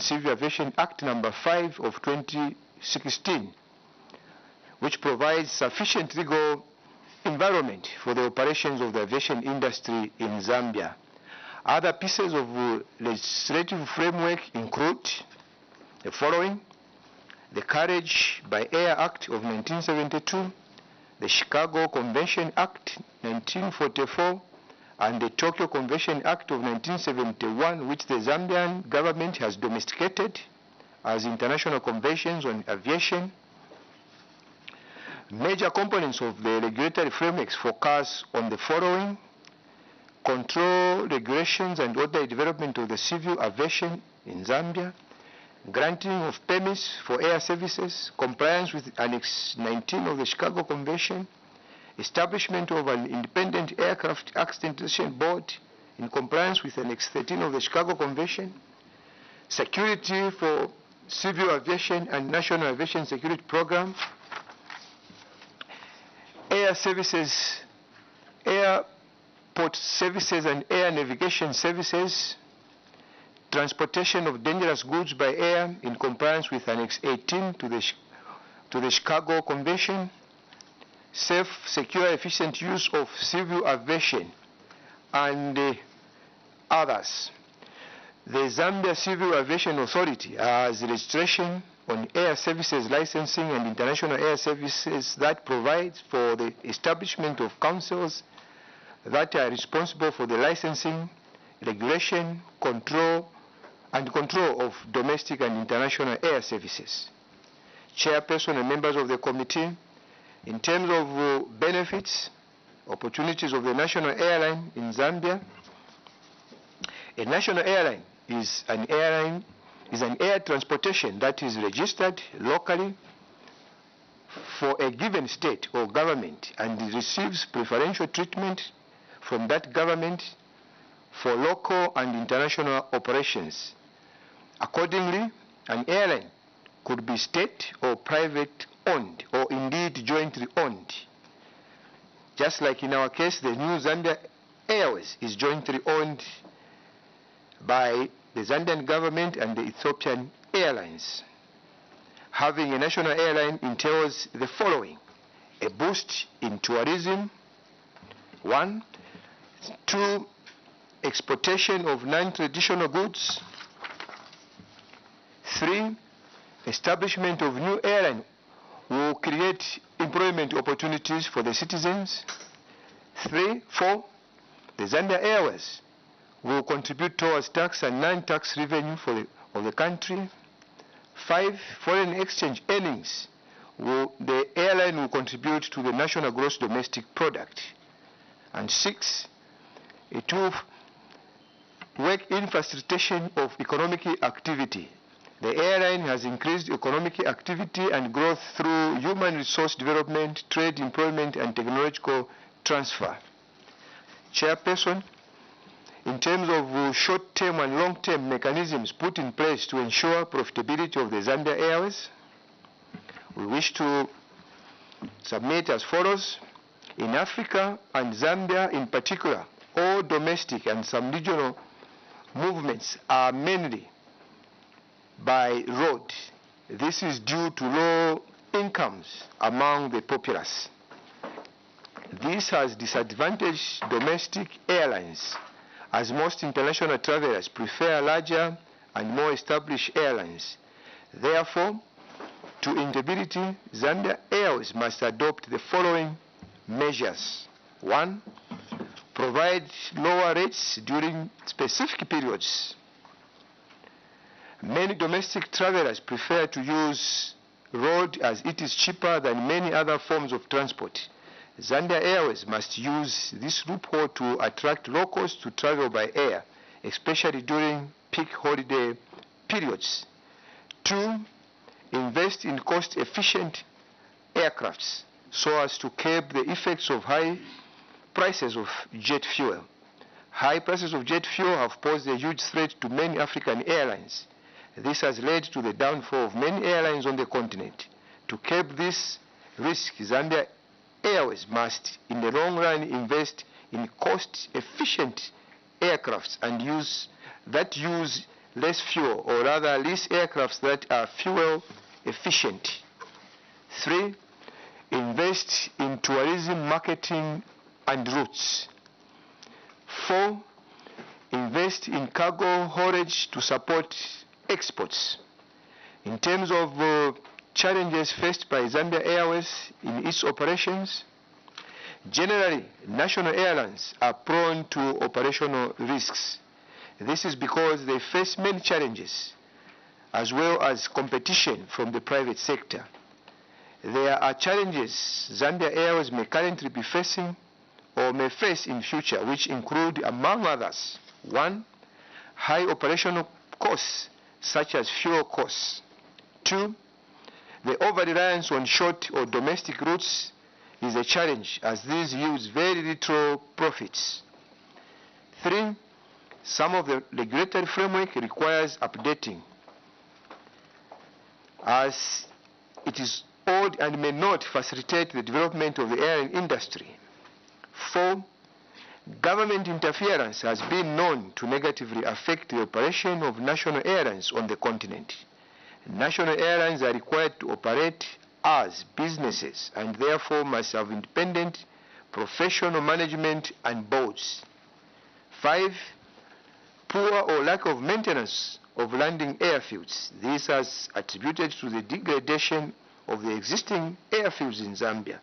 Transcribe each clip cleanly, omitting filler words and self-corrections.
Civil Aviation Act number 5 of 2016, which provides sufficient legal environment for the operations of the aviation industry in Zambia. Other pieces of legislative framework include the following: the Carriage by Air Act of 1972, the Chicago Convention Act 1944, and the Tokyo Convention Act of 1971, which the Zambian government has domesticated as international conventions on aviation. Major components of the regulatory frameworks focus on the following: control, regulations, and orderly development of the civil aviation in Zambia, granting of permits for air services, compliance with Annex 19 of the Chicago Convention, establishment of an independent aircraft accident resolution board in compliance with Annex 13 of the Chicago Convention, security for civil aviation and national aviation security program, air services, airport services and air navigation services, transportation of dangerous goods by air in compliance with Annex 18 to the Chicago Convention, safe, secure, efficient use of civil aviation, and others. The Zambia Civil Aviation Authority has registration on air services licensing and international air services that provides for the establishment of councils that are responsible for the licensing, regulation, control of domestic and international air services. Chairperson and members of the committee, in terms of benefits, opportunities of the national airline in Zambia, a national airline is an air transportation that is registered locally for a given state or government and receives preferential treatment from that government for local and international operations. Accordingly, an airline could be state or private owned or indeed jointly owned. Just like in our case, the new Zambia Airways is jointly owned by the Zambian government and the Ethiopian Airlines. Having a national airline entails the following: a boost in tourism, 1, 2, exportation of non-traditional goods, 3, establishment of new airline will create employment opportunities for the citizens, 4, the Zambia Airways will contribute towards tax and non-tax revenue of the country. 5, foreign exchange earnings. The airline will contribute to the national gross domestic product. And 6, it will work in facilitation of economic activity. The airline has increased economic activity and growth through human resource development, trade, employment, and technological transfer. Chairperson, in terms of short-term and long-term mechanisms put in place to ensure profitability of the Zambia Airways, we wish to submit as follows. In Africa and Zambia in particular, all domestic and some regional movements are mainly by road. This is due to low incomes among the populace. This has disadvantaged domestic airlines, as most international travelers prefer larger and more established airlines. Therefore, to integrity, Zambia Airways must adopt the following measures. 1, provide lower rates during specific periods. Many domestic travelers prefer to use road as it is cheaper than many other forms of transport. Zambia Airways must use this loophole to attract locals to travel by air, especially during peak holiday periods. 2, invest in cost-efficient aircrafts so as to curb the effects of high prices of jet fuel. High prices of jet fuel have posed a huge threat to many African airlines. This has led to the downfall of many airlines on the continent. To curb this risk, Zambia Airways must, in the long run, invest in cost-efficient aircrafts and use less fuel, or rather lease aircrafts that are fuel efficient. 3. Invest in tourism marketing and routes. 4. Invest in cargo haulage to support exports. In terms of challenges faced by Zambia Airways in its operations, generally, national airlines are prone to operational risks. This is because they face many challenges, as well as competition from the private sector. There are challenges Zambia Airways may currently be facing or may face in future, which include, among others, 1. High operational costs, such as fuel costs. 2. The over-reliance on short or domestic routes is a challenge, as these yield very little profits. 3. Some of the regulatory framework requires updating, as it is old and may not facilitate the development of the airline industry. 4. Government interference has been known to negatively affect the operation of national airlines on the continent. National airlines are required to operate as businesses and therefore must have independent professional management and boards. 5. Poor or lack of maintenance of landing airfields. This has attributed to the degradation of the existing airfields in Zambia.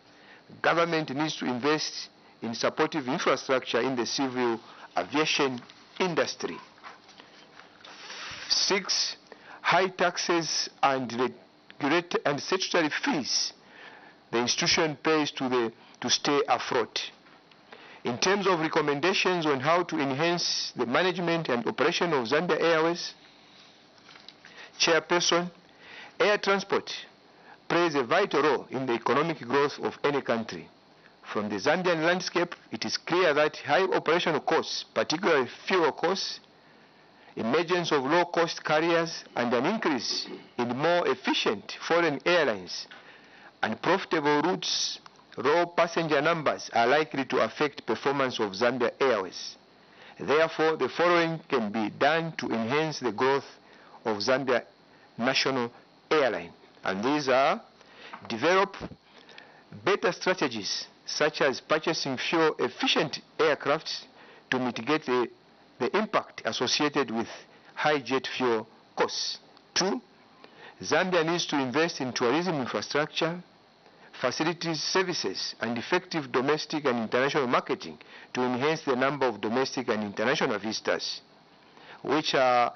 Government needs to invest in supportive infrastructure in the civil aviation industry. 6. High taxes and statutory fees the institution pays to stay afloat. In terms of recommendations on how to enhance the management and operation of Zambia Airways, Chairperson, air transport plays a vital role in the economic growth of any country. From the Zambian landscape, it is clear that high operational costs, particularly fuel costs, emergence of low-cost carriers, and an increase in more efficient foreign airlines and profitable routes, low passenger numbers are likely to affect performance of Zambia Airways. Therefore, the following can be done to enhance the growth of Zambia National Airline. And these are: develop better strategies such as purchasing fuel-efficient aircraft to mitigate the impact associated with high jet fuel costs. 2. Zambia needs to invest in tourism infrastructure, facilities, services, and effective domestic and international marketing to enhance the number of domestic and international visitors, which are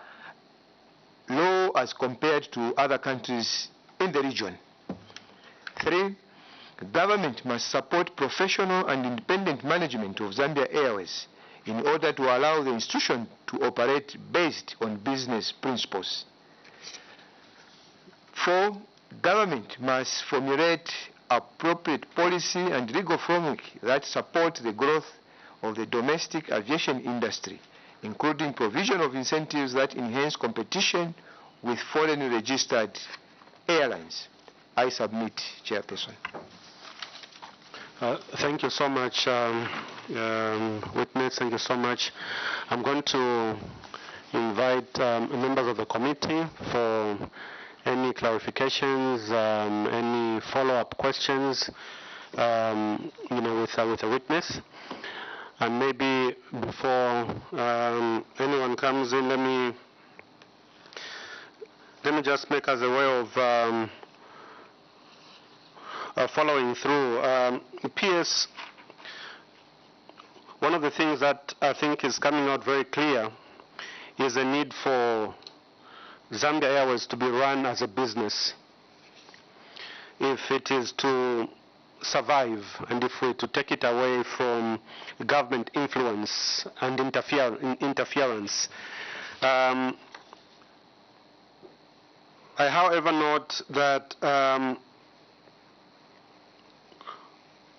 low as compared to other countries in the region. 3. Government must support professional and independent management of Zambia Airways in order to allow the institution to operate based on business principles. 4. Government must formulate appropriate policy and legal framework that support the growth of the domestic aviation industry, including provision of incentives that enhance competition with foreign registered airlines. I submit, Chairperson. Thank you so much, witness. Thank you so much. I'm going to invite members of the committee for any clarifications, any follow-up questions, with a witness. And maybe before anyone comes in, let me just make us aware of following through. PS, one of the things that I think is coming out very clear is the need for Zambia Airways to be run as a business if it is to survive and if we're to take it away from government influence and interference. I, however, note that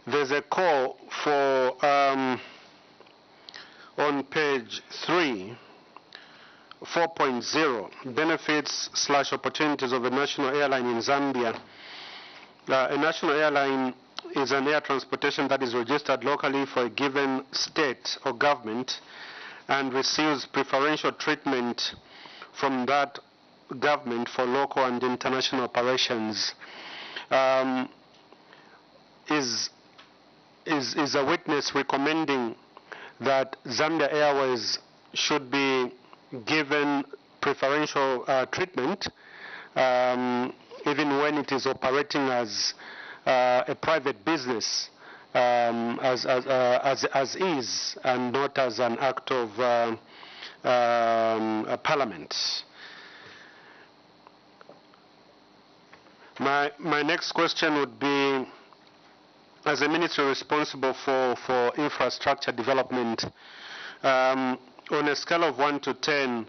there's a call for, on page 3, 4.0, benefits/opportunities of a national airline in Zambia. A national airline is an air transportation that is registered locally for a given state or government and receives preferential treatment from that government for local and international operations is a witness recommending that Zambia Airways should be given preferential treatment even when it is operating as a private business, as is, and not as an act of parliament. My next question would be, as a minister responsible for infrastructure development, on a scale of 1 to 10,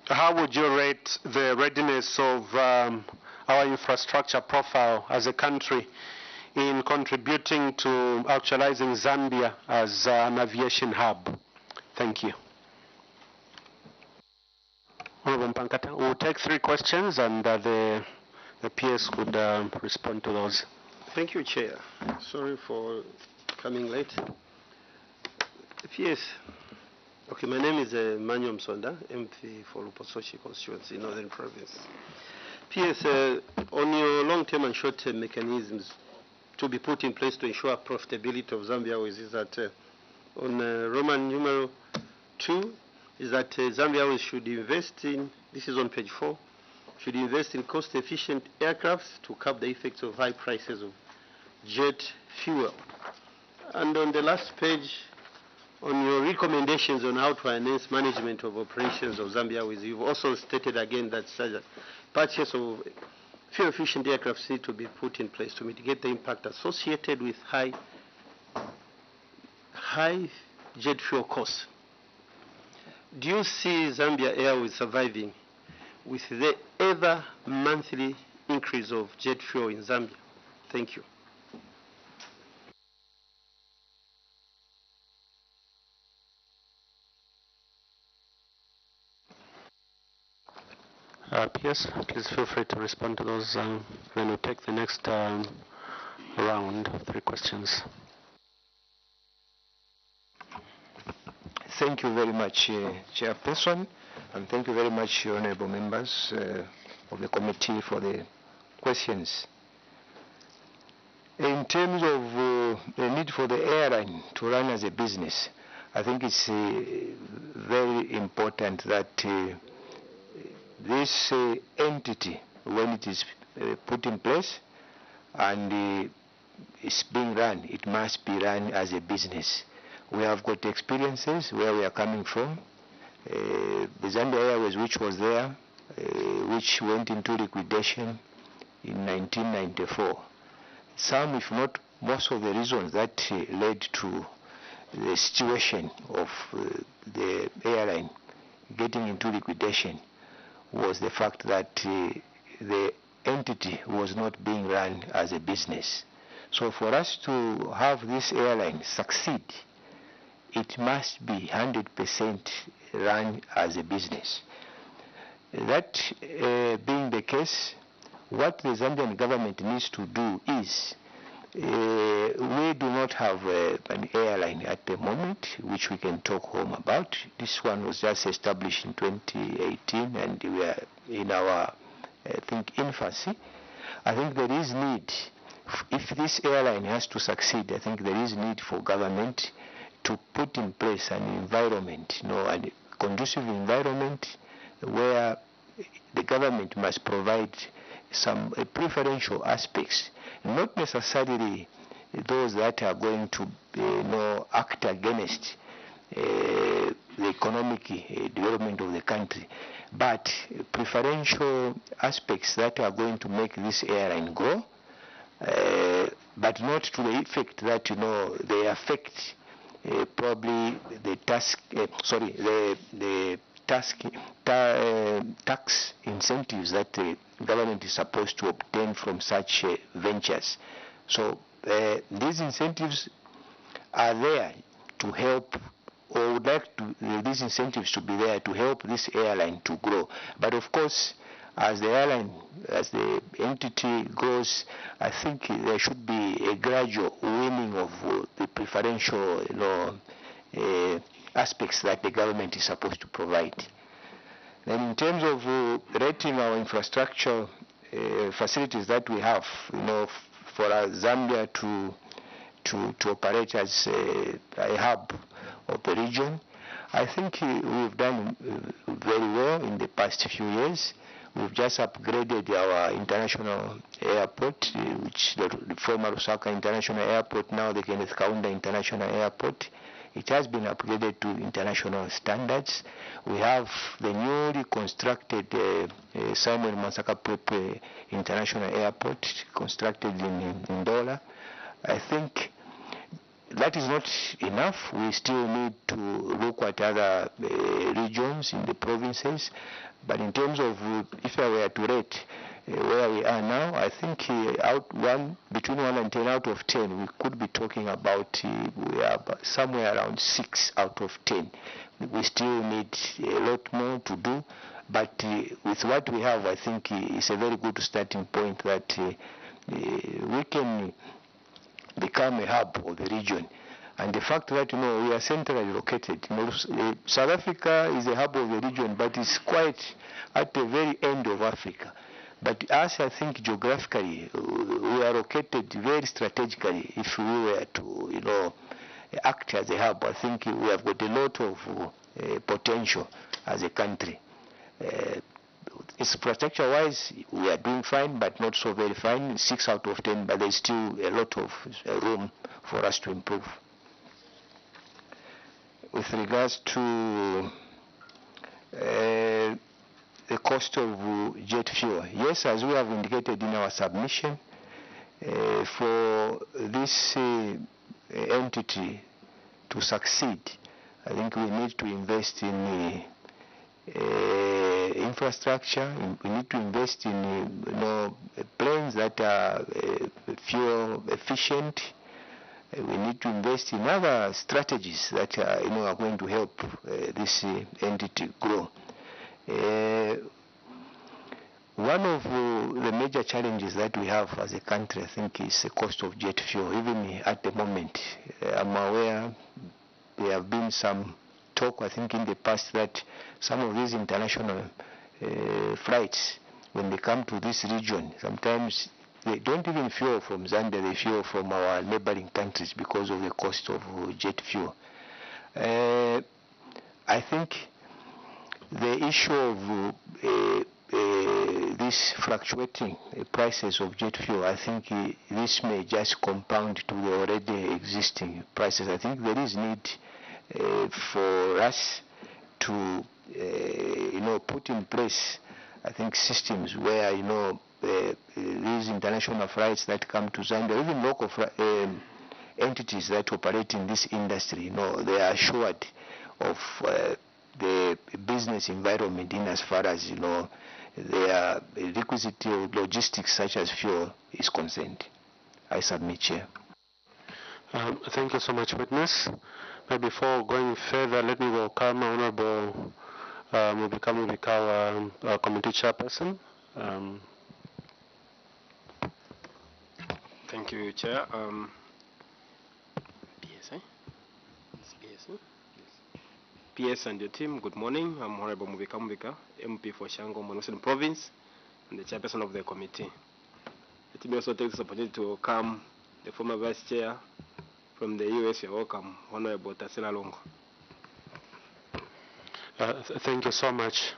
how would you rate the readiness of our infrastructure profile as a country in contributing to actualizing Zambia as an aviation hub? Thank you. Honorable Mpankata, we'll take 3 questions and the PS could respond to those. Thank you, Chair. Sorry for coming late. PS. Okay, my name is Manuel Msonda, MP for Luposochi constituency, Northern Province. PS, on your long-term and short-term mechanisms to be put in place to ensure profitability of Zambia Airways is that on Roman numeral 2, is that Zambia Airways should invest in, this is on page 4, should invest in cost-efficient aircrafts to curb the effects of high prices of jet fuel. And on the last page, on your recommendations on how to enhance management of operations of Zambia Airways, you've also stated again that purchase of fuel-efficient aircrafts need to be put in place to mitigate the impact associated with high jet fuel costs. Do you see Zambia Airways surviving with the ever monthly increase of jet fuel in Zambia? Thank you. PS, please feel free to respond to those when we take the next round of 3 questions. Thank you very much, Chairperson, and thank you very much, honorable members of the committee, for the questions. In terms of the need for the airline to run as a business, I think it's very important that this entity, when it is put in place and is being run, it must be run as a business. We have got experiences where we are coming from. The Zambia Airways, which was there, which went into liquidation in 1994. Some, if not most of the reasons that led to the situation of the airline getting into liquidation was the fact that the entity was not being run as a business. So for us to have this airline succeed, it must be 100% run as a business. That being the case, what the Zambian government needs to do is, we do not have an airline at the moment, which we can talk home about. This one was just established in 2018, and we are in our, I think, infancy. I think there is need, if this airline has to succeed, I think there is need for government to put in place an environment, a conducive environment where the government must provide some preferential aspects, not necessarily those that are going to act against the economic development of the country, but preferential aspects that are going to make this airline grow, but not to the effect that they affect probably the tax incentives that the government is supposed to obtain from such ventures. So these incentives are there to help, or would like these incentives to be there to help this airline to grow. But of course, as the airline, as the entity grows, I think there should be a gradual weaning of the preferential aspects that the government is supposed to provide. Then in terms of rating our infrastructure facilities that we have, for Zambia to operate as a hub of the region, I think we've done very well in the past few years. We've just upgraded our international airport, which the former Lusaka International Airport, now the Kenneth Kaunda International Airport. It has been upgraded to international standards. We have the newly constructed Simon Masaka Pwepwe International Airport, constructed in Ndola. I think that is not enough. We still need to look at other regions in the provinces. But in terms of, if I were to rate where we are now, I think between 1 and 10 out of 10, we could be talking about we are somewhere around 6 out of 10. We still need a lot more to do, but with what we have, I think it's a very good starting point that we can become a hub of the region. And the fact that we are centrally located, South Africa is a hub of the region, but it's quite at the very end of Africa. But us, I think geographically, we are located very strategically. If we were to, act as a hub, I think we have got a lot of potential as a country. Infrastructure-wise, we are doing fine, but not so very fine. 6 out of 10, but there's still a lot of room for us to improve. With regards to the cost of jet fuel, yes, as we have indicated in our submission, for this entity to succeed, I think we need to invest in infrastructure. We need to invest in planes that are fuel efficient. We need to invest in other strategies that are going to help this entity grow. One of the major challenges that we have as a country, I think, is the cost of jet fuel. Even at the moment, I'm aware there have been some talk, I think, in the past that some of these international flights, when they come to this region, sometimes they don't even fuel from Zambia, they fuel from our neighboring countries because of the cost of jet fuel. I think the issue of these fluctuating prices of jet fuel, I think this may just compound to the already existing prices. I think there is need for us to put in place, I think, systems where these international flights that come to Zambia, even local entities that operate in this industry, they are assured of the business environment in as far as their requisite logistics such as fuel is concerned. I submit, Chair. Thank you so much, witness. But before going further, let me welcome Honorable Mubika Mubika, our committee chairperson. Thank you, Chair. PS, It's PS, PS and your team, good morning. I'm Honorable Mubika Mubika, MP for Shango, Western Province, and the chairperson of the committee. Let me also take this opportunity to welcome the former Vice Chair from the US. You're welcome, Honorable Tasila Longo. Thank you so much.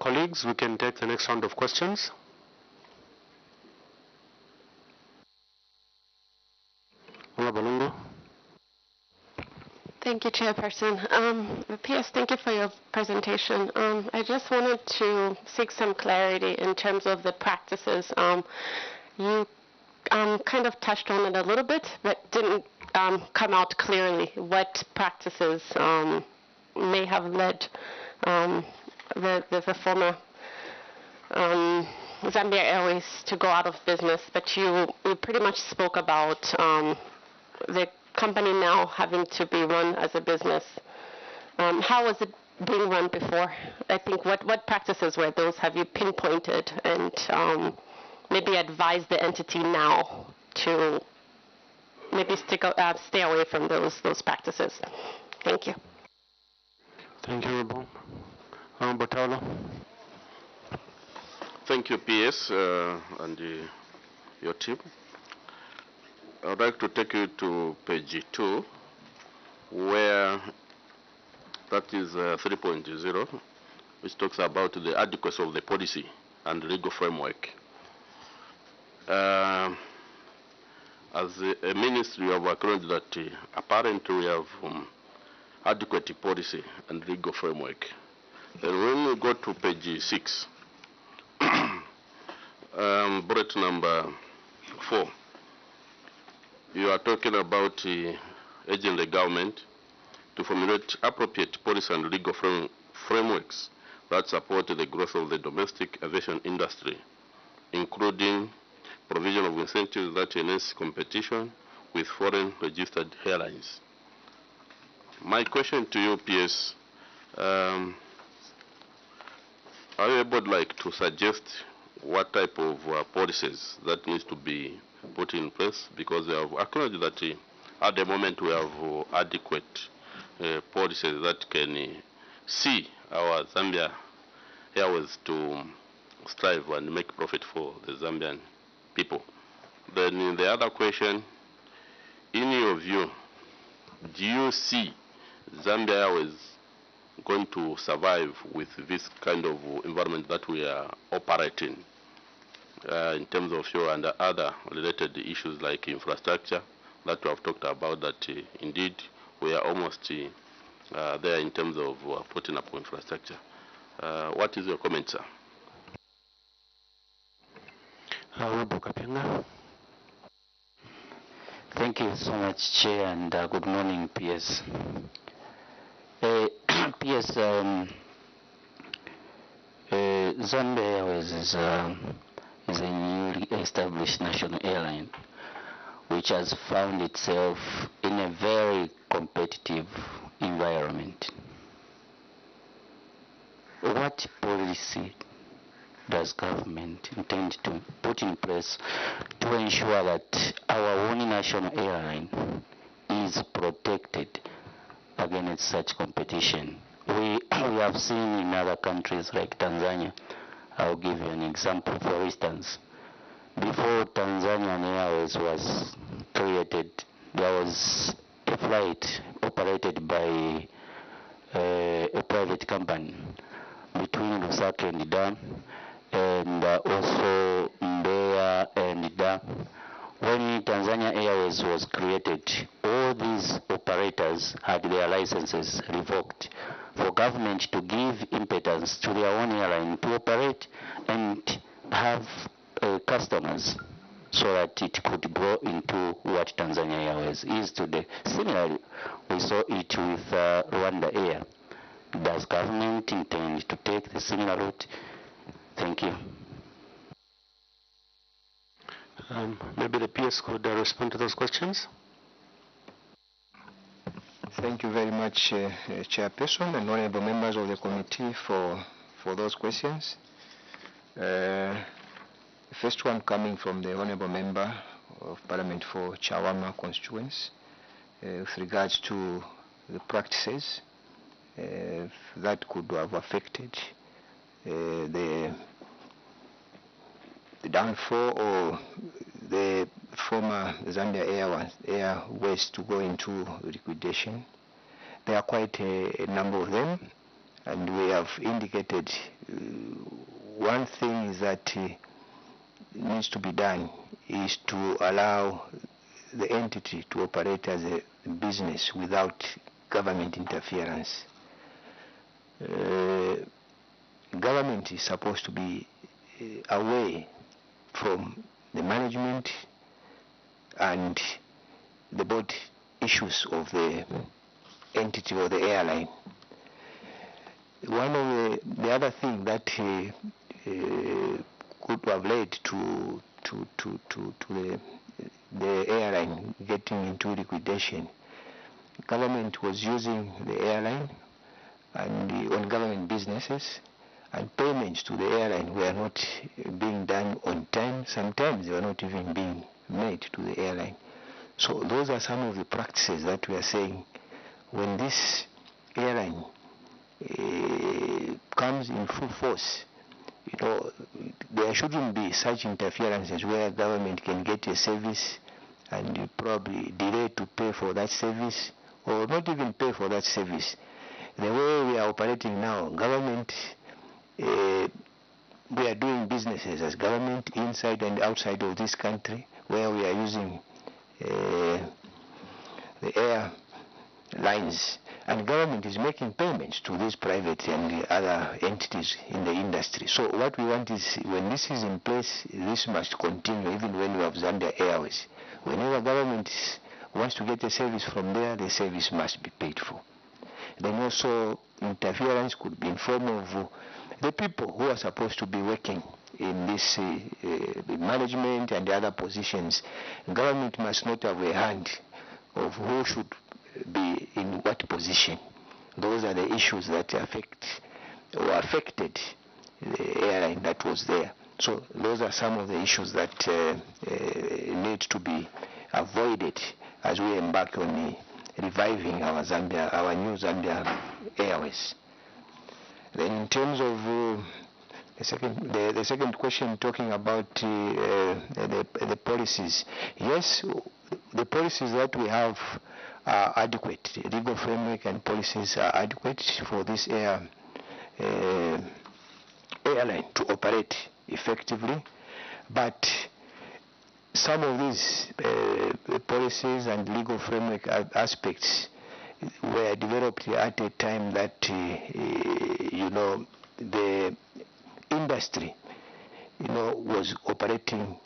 Colleagues, we can take the next round of questions. Honorable Lungo. Thank you, Chairperson. PS, thank you for your presentation. I just wanted to seek some clarity in terms of the practices. You kind of touched on it a little bit, but didn't come out clearly what practices may have led the former Zambia Airways to go out of business. But you pretty much spoke about the company now having to be run as a business. How was it being run before? I think what practices were those? Have you pinpointed and maybe advise the entity now to maybe stay away from those practices? Thank you. Thank you, Honorable Taulo. Thank you, PS, and your team. I would like to take you to page 2, where that is 3.0, which talks about the adequacy of the policy and legal framework. As a ministry, we have acknowledged that apparently we have adequate policy and legal framework. And when we go to page 6, bullet number 4, you are talking about urging the government to formulate appropriate policy and legal frameworks that support the growth of the domestic aviation industry, including provision of incentives that enhance competition with foreign registered airlines. My question to you, PS, are you able to suggest what type of policies that needs to be put in place? Because we have acknowledged that at the moment we have adequate policies that can see our Zambia Airways to strive and make profit for the Zambian people. Then in the other question, in your view, do you see Zambia Airways going to survive with this kind of environment that we are operating in terms of fuel and other related issues like infrastructure that we have talked about, that indeed we are almost there in terms of putting up infrastructure? What is your comment, sir? Thank you so much, Chair, and good morning, PS. PS, Zambia Airways is a newly established national airline which has found itself in a very competitive environment. What policy does government intend to put in place to ensure that our own national airline is protected against such competition? We have seen in other countries like Tanzania. I'll give you an example. For instance, before Tanzanian Airways was created, there was a flight operated by a private company between Lusaka and Dar, and also Mbeya and Dar. When Tanzania Airways was created, all these operators had their licenses revoked for government to give impetus to their own airline to operate and have customers so that it could grow into what Tanzania Airways is today. Similarly, we saw it with Rwanda Air. Does government intend to take the similar route? Thank you. Maybe the PS could respond to those questions. Thank you very much, Chairperson and honorable members of the committee for those questions. The first one coming from the honorable member of Parliament for Chawama constituency with regards to the practices that could have affected the downfall or the former Zambia Airways to go into liquidation. There are quite a number of them, and we have indicated one thing is that needs to be done is to allow the entity to operate as a business without government interference. Government is supposed to be away from the management and the board issues of the entity or the airline. One of the other thing that could have led to the airline getting into liquidation, government was using the airline and on government businesses, and payments to the airline were not being done on time. Sometimes they were not even being made to the airline. So those are some of the practices that we are saying when this airline comes in full force, there shouldn't be such interferences where government can get a service and you probably delay to pay for that service or not even pay for that service. The way we are operating now, government, we are doing businesses as government inside and outside of this country where we are using the air lines, and government is making payments to these private and the other entities in the industry. So what we want is, when this is in place, this must continue even when we have Zambia Airways. Whenever government wants to get a service from there, the service must be paid for. Then also interference could be in form of the people who are supposed to be working in this management and the other positions. Government must not have a hand of who should be in what position. Those are the issues that affected the airline that was there. So those are some of the issues that need to be avoided as we embark on reviving our new Zambia Airways. Then in terms of the second question, talking about the policies, yes, the policies that we have are adequate. The legal framework and policies are adequate for this airline to operate effectively, but some of these policies and legal framework aspects were developed at a time that the industry was operating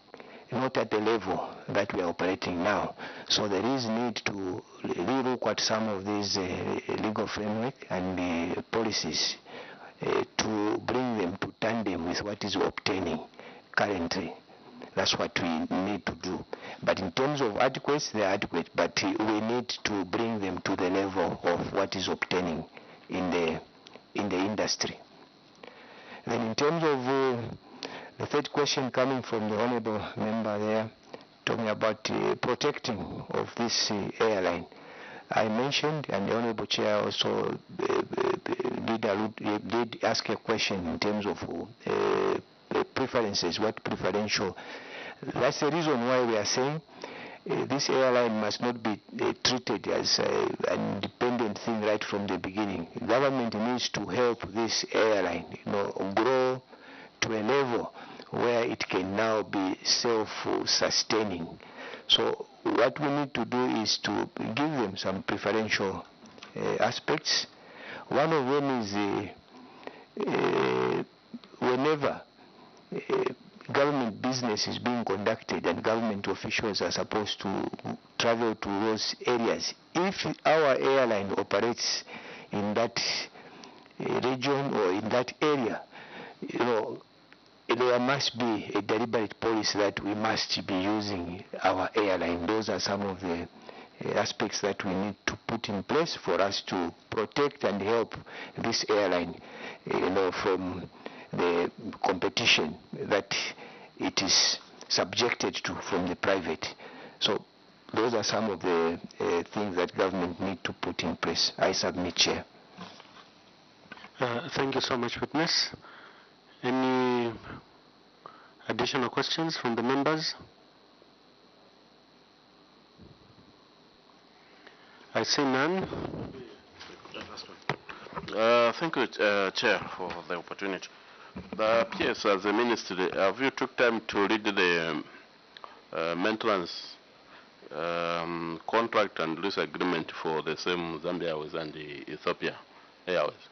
not at the level that we are operating now. So there is need to relook at some of these legal framework and policies to bring them to tandem with what is obtaining currently. That's what we need to do. But in terms of adequacy, they are adequate, but we need to bring them to the level of what is obtaining in the industry. Then in terms of the third question coming from the honorable member there, talking about protecting of this airline, I mentioned, and the honorable chair also did ask a question in terms of preferences, what preferential. That's the reason why we are saying this airline must not be treated as an independent thing right from the beginning. Government needs to help this airline, grow to a level where it can now be self-sustaining. So what we need to do is to give them some preferential aspects. One of them is whenever government business is being conducted and government officials are supposed to travel to those areas, if our airline operates in that region or in that area, there must be a deliberate policy that we must be using our airline. Those are some of the aspects that we need to put in place for us to protect and help this airline, from the competition that it is subjected to from the private. So those are some of the things that government need to put in place. I submit, Chair. Thank you so much, witness. Any additional questions from the members? I see none. Thank you, Chair, for the opportunity. Yes, as a ministry, have you took time to read the maintenance contract and lease agreement for the same Zambia Airways and the Ethiopia Airways?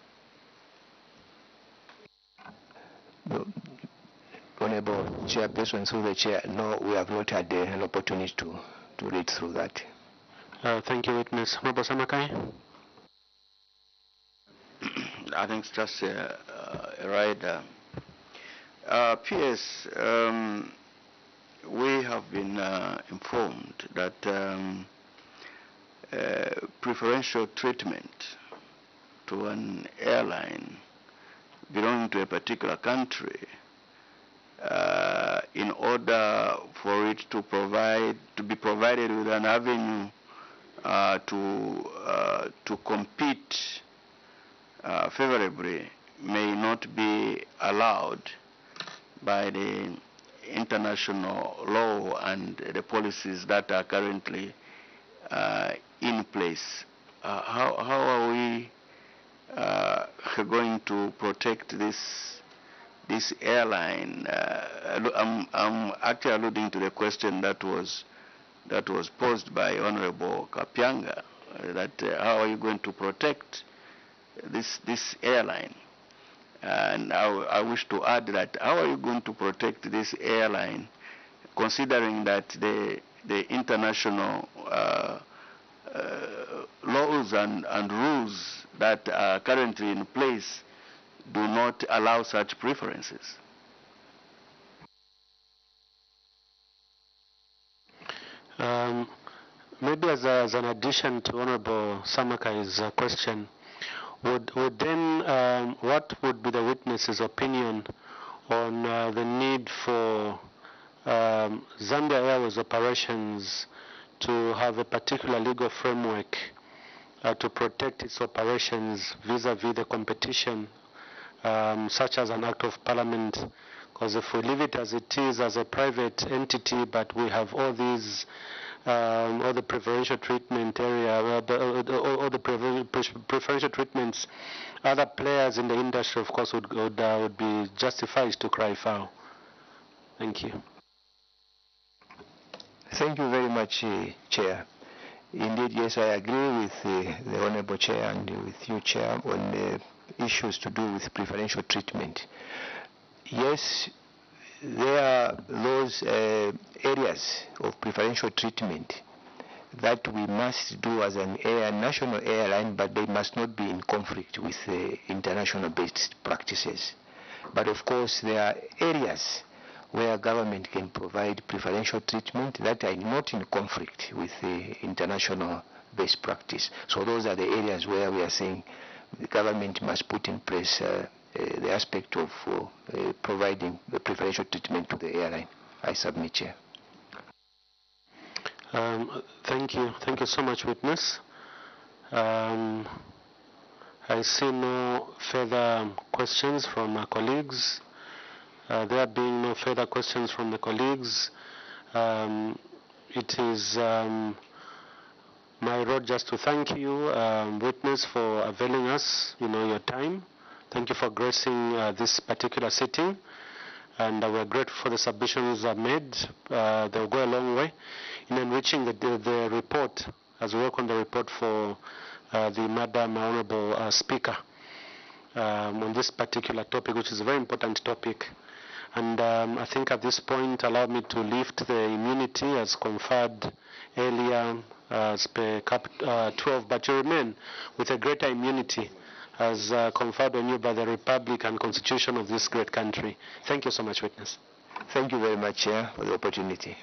Honorable Chairperson, through the Chair, no, we have not had an opportunity to read through that. Thank you, witness. Honorable Samakai. I think it's just right. PS, we have been informed that preferential treatment to an airline belonging to a particular country, in order for it to be provided with an avenue to compete favorably may not be allowed by the international law and the policies that are currently in place. How are we going to protect this airline? I'm actually alluding to the question that was posed by Honorable Kapyanga, that how are you going to protect this airline? And I wish to add that how are you going to protect this airline, considering that the international laws and rules that are currently in place do not allow such preferences? Maybe as an addition to Honorable Samakai's question, would then what would be the witness's opinion on the need for Zambia Airways operations to have a particular legal framework to protect its operations vis-a-vis the competition, such as an act of parliament? Because if we leave it as it is as a private entity, but we have all these all the preferential treatment area, all the preferential treatments, other players in the industry, of course, would be justified to cry foul. Thank you. Thank you very much, Chair. Indeed, yes, I agree with the Honorable Chair and with you, Chair, on the issues to do with preferential treatment. Yes, there are those areas of preferential treatment that we must do as an national airline, but they must not be in conflict with international based practices. But of course, there are areas where government can provide preferential treatment that are not in conflict with the international best practice. So those are the areas where we are saying the government must put in place the aspect of providing the preferential treatment to the airline. I submit, Chair. Thank you. Thank you so much, witness. I see no further questions from my colleagues. There being no further questions from the colleagues, it is my role just to thank you, witness, for availing us, your time. Thank you for gracing this particular sitting, and we're grateful for the submissions made. They'll go a long way in enriching the report as we work on the report for the Madam Honorable Speaker on this particular topic, which is a very important topic. And I think at this point, allow me to lift the immunity as conferred earlier as per Cap 12, but you remain with a greater immunity as conferred on you by the Republic and Constitution of this great country. Thank you so much, witness. Thank you very much, Chair, for the opportunity.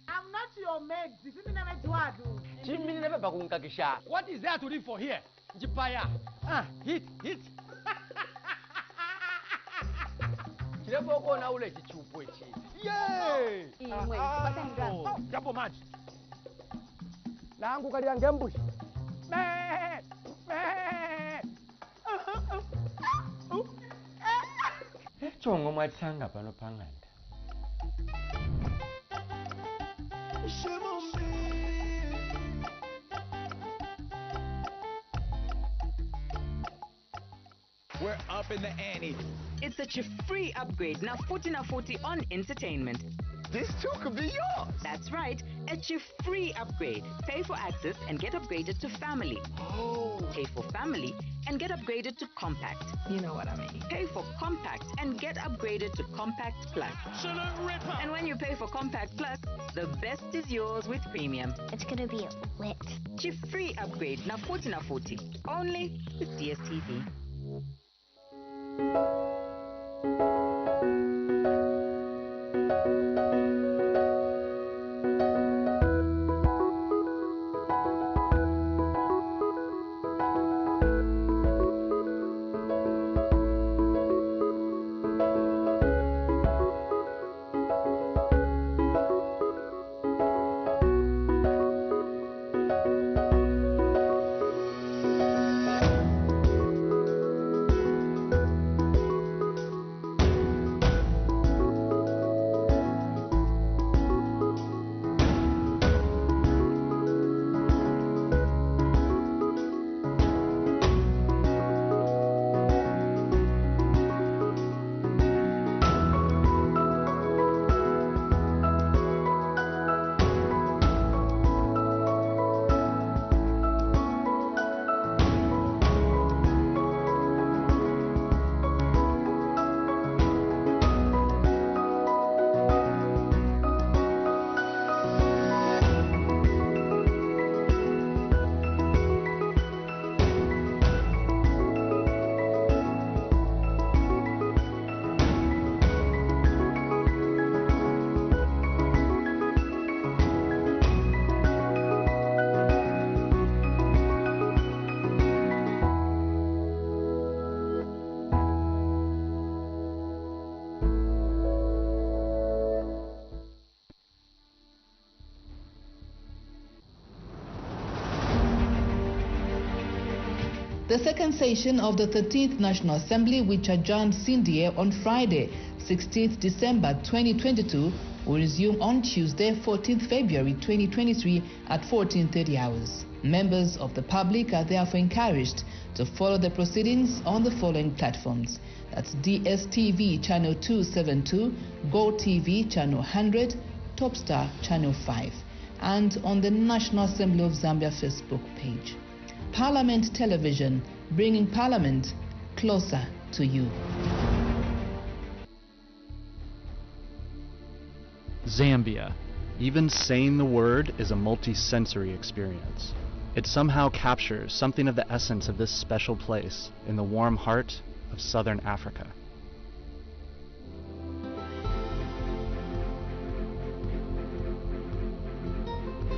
I'm not your maid. This is never what is there to live for here? Jipaya. Hit. Yay! Japo match. Langu kali angembush. chongo mwatsanga pano pang'anda. We're up in the ante. It's such a free upgrade. Now 40 on entertainment. This too could be yours. That's right. It's your free upgrade. Pay for access and get upgraded to family. Oh. Pay for family and get upgraded to compact. You know what I mean. Pay for compact and get upgraded to compact plus. Absolute ripper. And when you pay for compact plus, the best is yours with premium. It's gonna be lit. Your free upgrade. Now 40 only with DSTV. The second session of the 13th National Assembly, which adjourned Zambia on Friday, 16th December 2022, will resume on Tuesday, 14th February 2023 at 14:30 hours. Members of the public are therefore encouraged to follow the proceedings on the following platforms. That's DSTV Channel 272, GoTV Channel 100, Topstar Channel 5, and on the National Assembly of Zambia Facebook page. Parliament Television, bringing Parliament closer to you. Zambia. Even saying the word is a multi-sensory experience. It somehow captures something of the essence of this special place in the warm heart of southern Africa.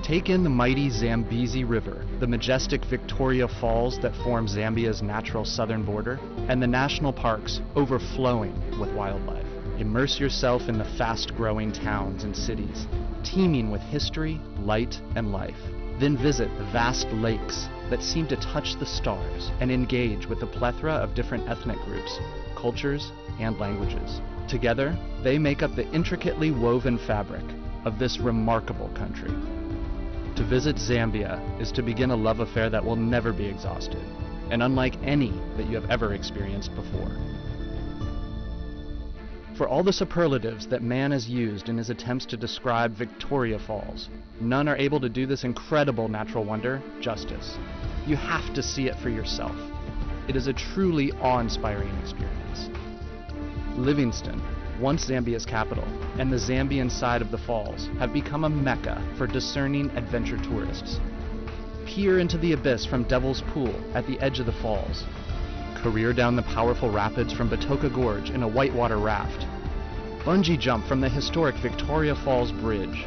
Take in the mighty Zambezi River, the majestic Victoria Falls that form Zambia's natural southern border, and the national parks overflowing with wildlife. Immerse yourself in the fast-growing towns and cities, teeming with history, light, and life. Then visit the vast lakes that seem to touch the stars and engage with the plethora of different ethnic groups, cultures, and languages. Together, they make up the intricately woven fabric of this remarkable country. To visit Zambia is to begin a love affair that will never be exhausted, and unlike any that you have ever experienced before. For all the superlatives that man has used in his attempts to describe Victoria Falls, none are able to do this incredible natural wonder justice. You have to see it for yourself. It is a truly awe-inspiring experience. Livingstone, once Zambia's capital, and the Zambian side of the falls have become a mecca for discerning adventure tourists. Peer into the abyss from Devil's Pool at the edge of the falls. Career down the powerful rapids from Batoka Gorge in a whitewater raft. Bungee jump from the historic Victoria Falls Bridge.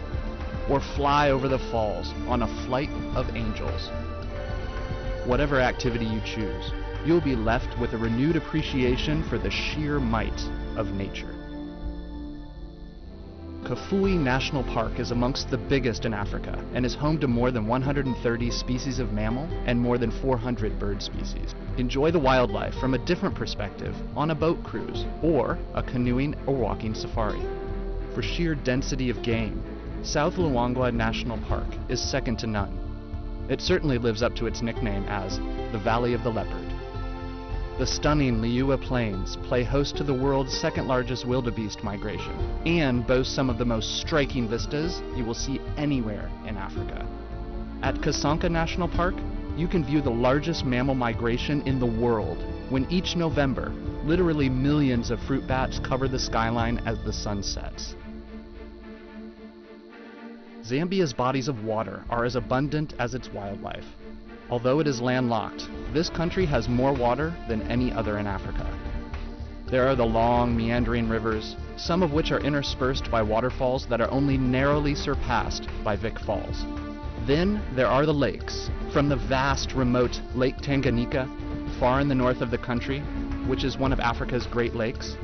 Or fly over the falls on a flight of angels. Whatever activity you choose, you'll be left with a renewed appreciation for the sheer might of nature. Kafue National Park is amongst the biggest in Africa and is home to more than 130 species of mammal and more than 400 bird species. Enjoy the wildlife from a different perspective on a boat cruise or a canoeing or walking safari. For sheer density of game, South Luangwa National Park is second to none. It certainly lives up to its nickname as the Valley of the Leopard. The stunning Liuwa Plains play host to the world's second largest wildebeest migration and boast some of the most striking vistas you will see anywhere in Africa. At Kasanka National Park, you can view the largest mammal migration in the world when each November, literally millions of fruit bats cover the skyline as the sun sets. Zambia's bodies of water are as abundant as its wildlife. Although it is landlocked, this country has more water than any other in Africa. There are the long, meandering rivers, some of which are interspersed by waterfalls that are only narrowly surpassed by Vic Falls. Then there are the lakes, from the vast, remote Lake Tanganyika, far in the north of the country, which is one of Africa's Great Lakes,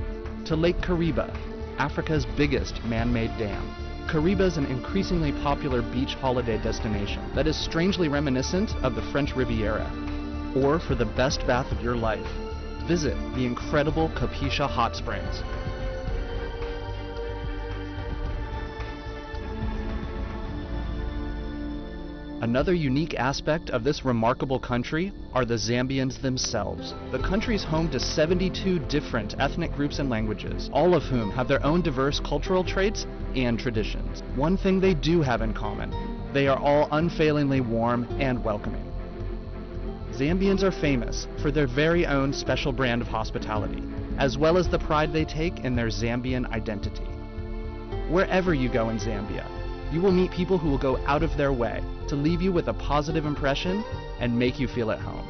to Lake Kariba, Africa's biggest man-made dam. Kariba is an increasingly popular beach holiday destination that is strangely reminiscent of the French Riviera. Or for the best bath of your life, visit the incredible Kapisha Hot Springs. Another unique aspect of this remarkable country are the Zambians themselves. The country is home to 72 different ethnic groups and languages, all of whom have their own diverse cultural traits and traditions. One thing they do have in common: they are all unfailingly warm and welcoming. Zambians are famous for their very own special brand of hospitality, as well as the pride they take in their Zambian identity. Wherever you go in Zambia, you will meet people who will go out of their way to leave you with a positive impression and make you feel at home.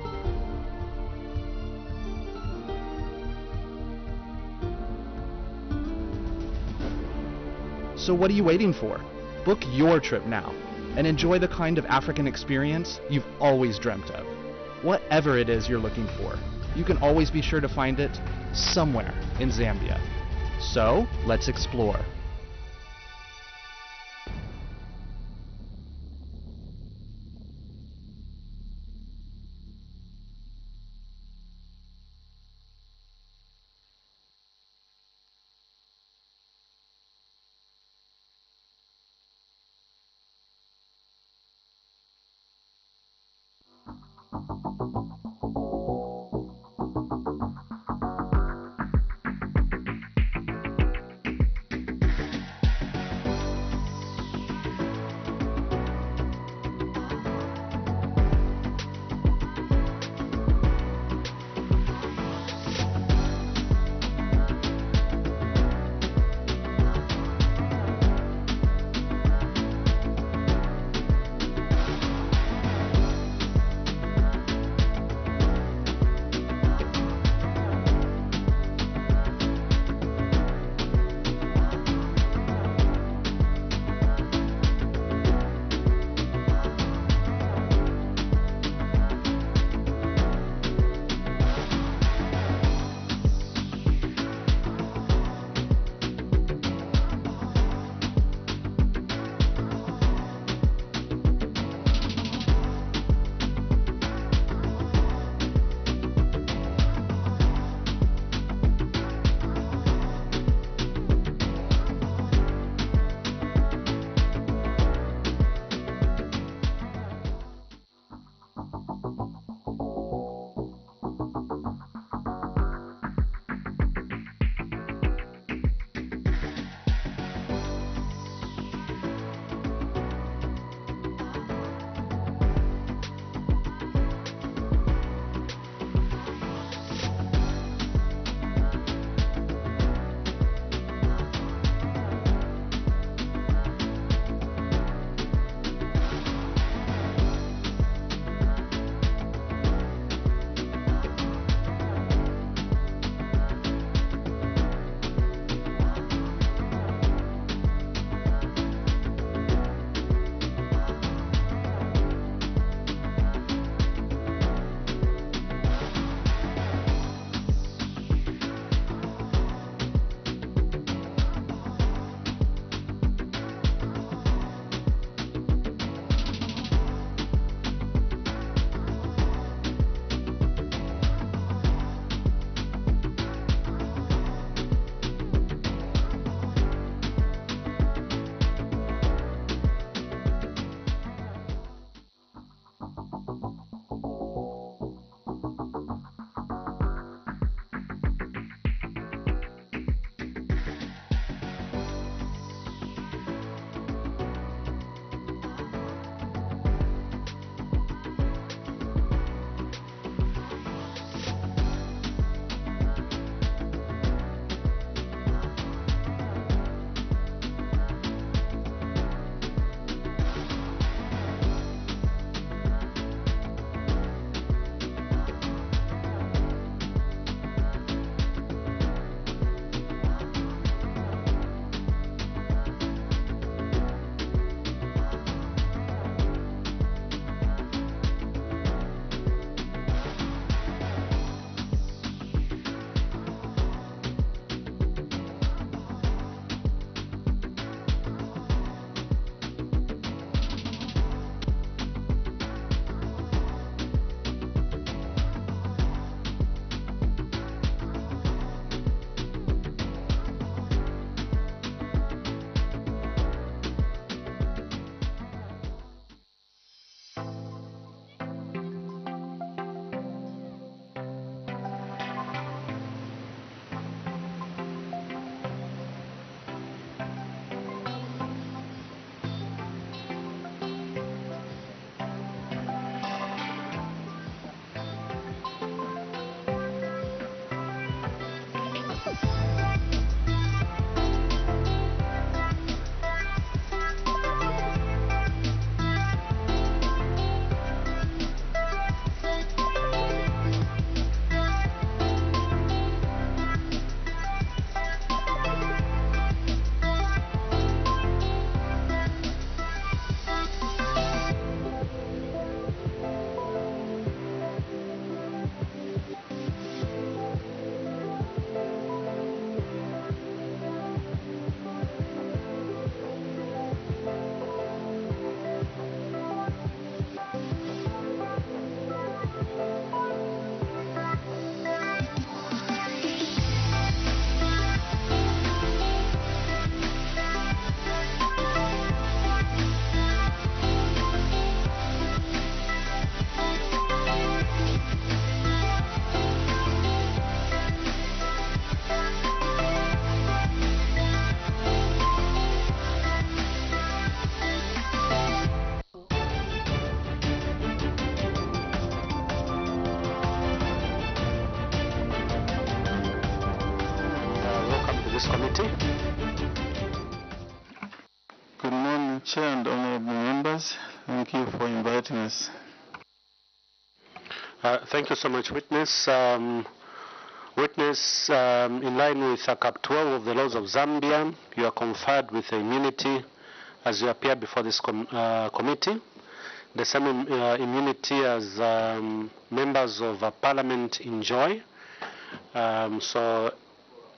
So what are you waiting for? Book your trip now and enjoy the kind of African experience you've always dreamt of. Whatever it is you're looking for, you can always be sure to find it somewhere in Zambia. So let's explore. Committee. Good morning, Chair and honorable members. Thank you for inviting us. Thank you so much, Witness. Witness, in line with Cap 12 of the laws of Zambia, you are conferred with immunity as you appear before this committee. The same immunity as members of Parliament enjoy. So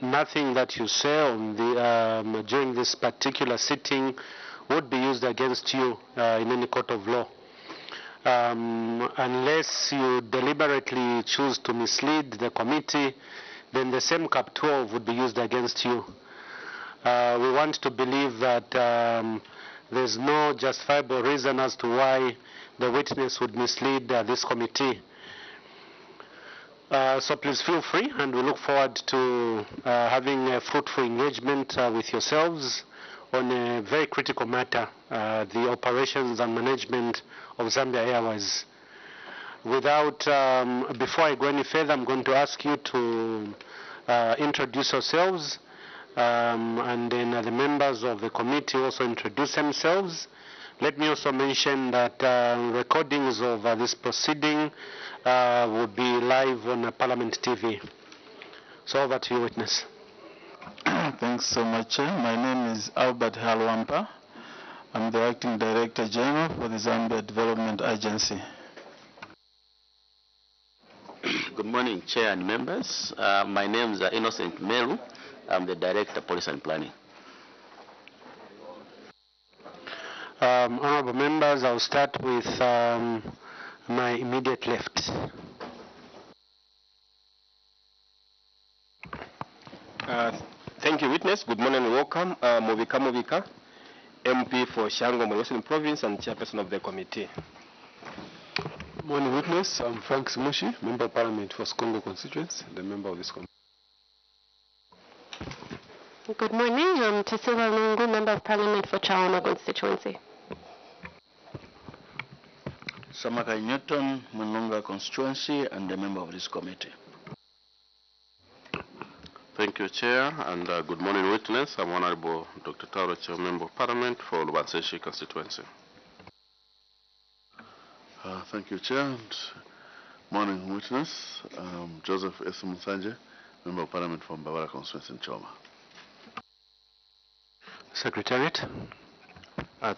nothing that you say on the, during this particular sitting would be used against you in any court of law. Unless you deliberately choose to mislead the committee, then the same Cap 12 would be used against you. We want to believe that there's no justifiable reason as to why the witness would mislead this committee. So please feel free, and we look forward to having a fruitful engagement with yourselves on a very critical matter, the operations and management of Zambia Airways. Before I go any further, I'm going to ask you to introduce yourselves, and then the members of the committee also introduce themselves. Let me also mention that recordings of this proceeding will be live on Parliament TV. So over to you, Witness. Thanks so much, Chair. My name is Albert Halwampa. I'm the Acting Director General for the Zambia Development Agency. Good morning, Chair and members. My name is Innocent Meru. I'm the Director, Policy and Planning. Honorable members, I'll start with my immediate left. Thank you, Witness. Good morning and welcome. Movika Movika, MP for Shango, Western Province and Chairperson of the committee. Good morning, Witness. I'm Frank Smushi, Member of Parliament for Skongo constituency, the member of this committee. Good morning. I'm Cecilia Lungu, Member of Parliament for Chaona constituency. Samaka Newton, Mununga constituency, and a member of this committee. Thank you, Chair, and good morning, Witness. I'm Honorable Dr. Tauroche, Member of Parliament for Lubanseshi constituency. Thank you, Chair. And morning, Witness. Joseph S. Musanje, Member of Parliament from Mbawala constituency in Choma. Secretariat.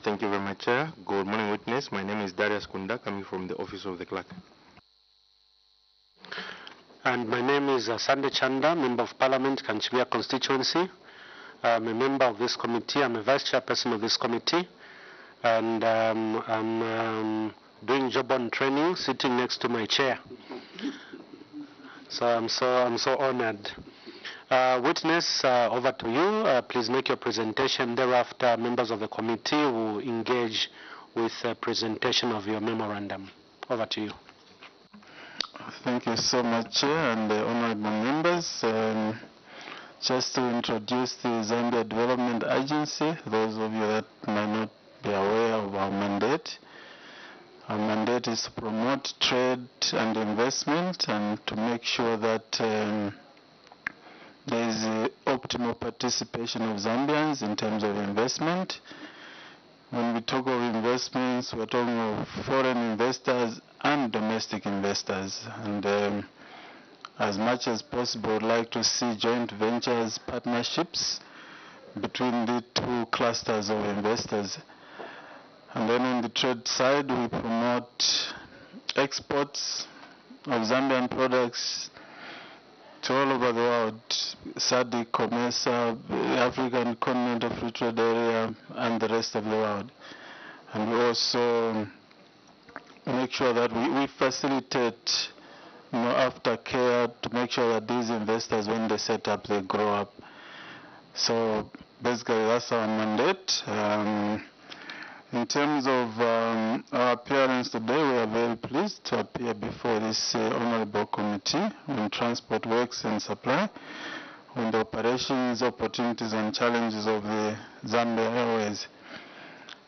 Thank you very much, Chair. Good morning, Witness. My name is Darius Kunda, coming from the Office of the Clerk. And my name is Sande Chanda, Member of Parliament, Kanchibia constituency. I'm a member of this committee. I'm a Vice Chairperson of this committee. And I'm doing job on training, sitting next to my chair. So I'm so honored. Witness, over to you. Please make your presentation. Thereafter, members of the committee will engage with a presentation of your memorandum. Over to you. Thank you so much, Chair and honorable members. Just to introduce the Zambia Development Agency, those of you that might not be aware of our mandate. Our mandate is to promote trade and investment and to make sure that there is optimal participation of Zambians in terms of investment. When we talk of investments, we're talking of foreign investors and domestic investors. And as much as possible, we'd like to see joint ventures, partnerships between the two clusters of investors. And then on the trade side, we promote exports of Zambian products to all over the world, SADC, COMESA, the African Continental Free Trade Area, and the rest of the world. And we also make sure that we facilitate, aftercare to make sure that these investors, when they set up, they grow up. So basically, that's our mandate. In terms of our appearance today, we are very pleased to appear before this honorable committee on transport works and supply, on the operations, opportunities and challenges of the Zambia Airways.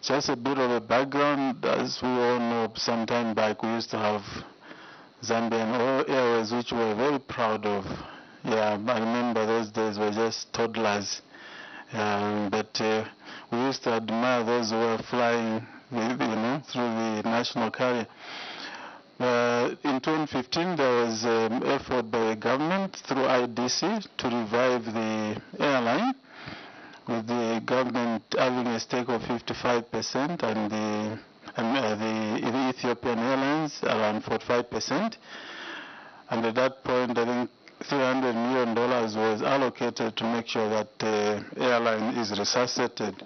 Just a bit of a background, as we all know, some time back we used to have Zambian Airways, which we were very proud of. Yeah, I remember those days were just toddlers. But we used to admire those who were flying through the national carrier. In 2015, there was an effort by the government through IDC to revive the airline, with the government having a stake of 55% and the Ethiopian Airlines around 45%. And at that point, I think $300 million was allocated to make sure that the airline is resuscitated.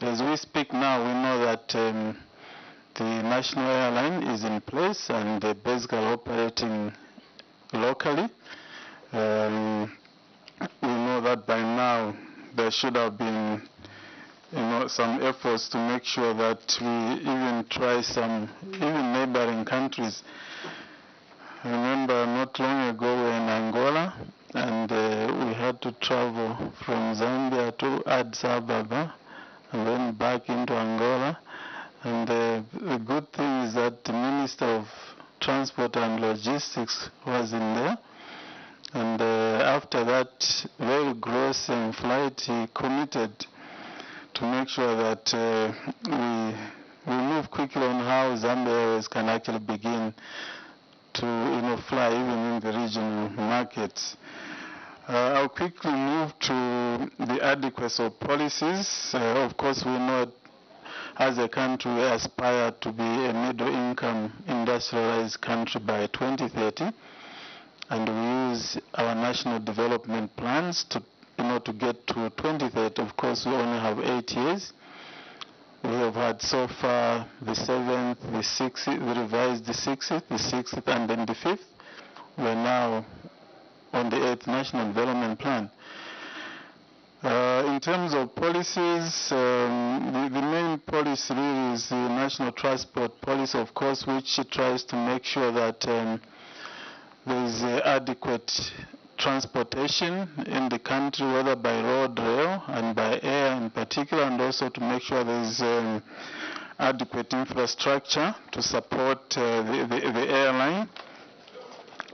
As we speak now, we know that the national airline is in place and they're basically operating locally. We know that by now there should have been some efforts to make sure that we even try even neighboring countries. I remember not long ago we were in Angola and we had to travel from Zambia to Addis Ababa and then back into Angola. And the good thing is that the Minister of Transport and Logistics was in there. And after that very gruesome flight, he committed to make sure that we move quickly on how Zambia Airways can actually begin to fly even in the regional markets. I'll quickly move to the adequacy of policies. Of course, we know as a country we aspire to be a middle-income industrialized country by 2030, and we use our national development plans to get to 2030. Of course, we only have 8 years. We have had so far the 7th, the 6th, we revised the 6th, and then the 5th. We're now on the 8th National Development Plan. In terms of policies, the main policy really is the National Transport Policy, of course, which tries to make sure that there is adequate transportation in the country, whether by road, rail, and by air in particular, and also to make sure there is adequate infrastructure to support the airline.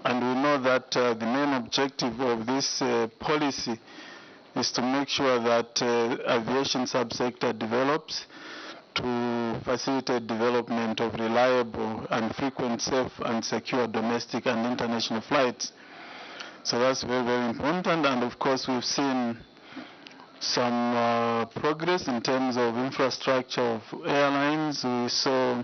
And we know that the main objective of this policy is to make sure that aviation subsector develops to facilitate development of reliable and frequent, safe and secure domestic and international flights. So that's very, very important. And of course, we've seen some progress in terms of infrastructure of airlines. We saw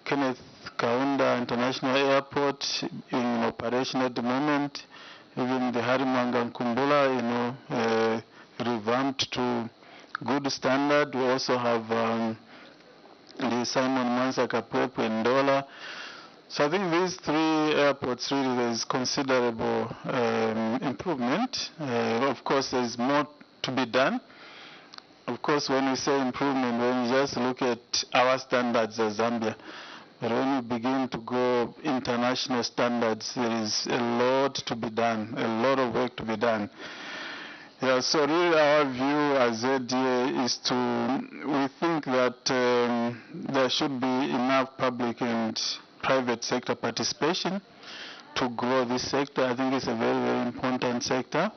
Kenneth Kaunda International Airport in operation at the moment. Even the Harimanga Nkumbula, revamped to good standard. We also have the Simon Mansa Kapwepo in Ndola. So I think these 3 airports really there's considerable improvement. Of course, there's more to be done. Of course, when we say improvement, when you just look at our standards as Zambia, but when you begin to go international standards, there is a lot to be done, a lot of work to be done. Yeah, so really our view as ZDA is we think that there should be enough public and private sector participation to grow this sector. I think it's a very, very important sector.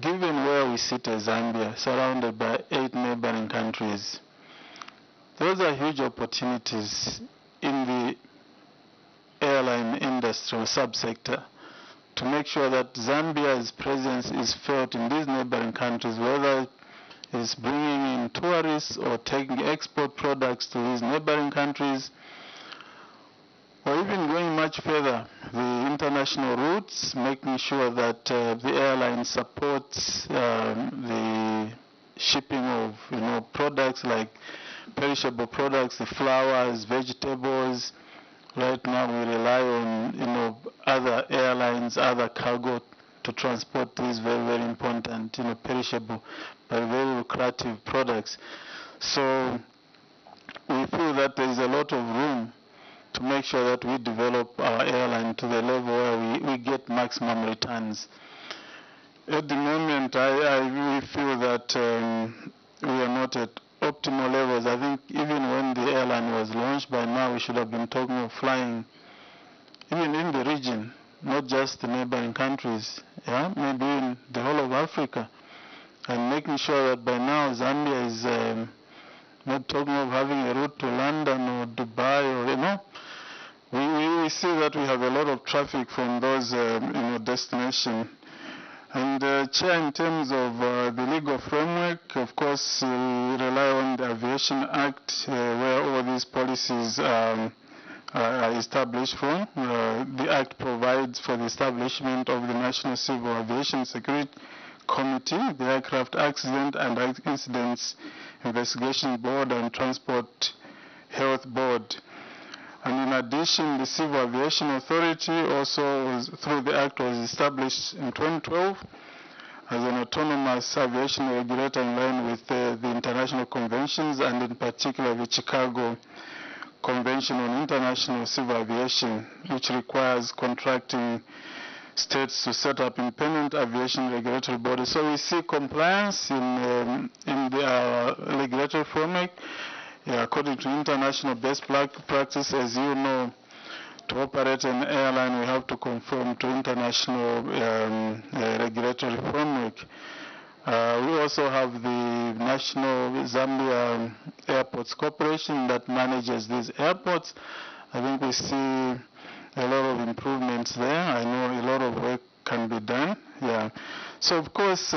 Given where we sit as Zambia, surrounded by 8 neighboring countries, those are huge opportunities in the airline industry or subsector to make sure that Zambia's presence is felt in these neighboring countries, whether it's bringing in tourists or taking export products to these neighboring countries, or even going much further, the international routes, making sure that the airline supports the shipping of products like perishable products, the flowers, vegetables. Right now we rely on other airlines, other cargo to transport these very, very important perishable but very lucrative products. So we feel that there is a lot of room to make sure that we develop our airline to the level where we get maximum returns. At the moment, I really feel that we are not at optimal levels. I think even when the airline was launched, by now we should have been talking of flying even in the region, not just the neighboring countries, maybe in the whole of Africa. and making sure that by now Zambia is not talking of having a route to London or Dubai or, you know, we see that we have a lot of traffic from those, destinations. And Chair, in terms of the legal framework, of course, we rely on the Aviation Act, where all these policies are established from. The Act provides for the establishment of the National Civil Aviation Security Committee, the Aircraft Accident and Incidents Investigation Board, and Transport Health Board. And in addition, the Civil Aviation Authority also, through the Act, was established in 2012 as an autonomous aviation regulator in line with the international conventions, and in particular the Chicago Convention on International Civil Aviation, which requires contracting states to set up independent aviation regulatory bodies. So we see compliance in the regulatory framework. According to international best practice, as you know, to operate an airline, we have to conform to international regulatory framework. We also have the National Zambia Airports Corporation that manages these airports. I think we see a lot of improvements there. I know a lot of work can be done. Yeah. So of course,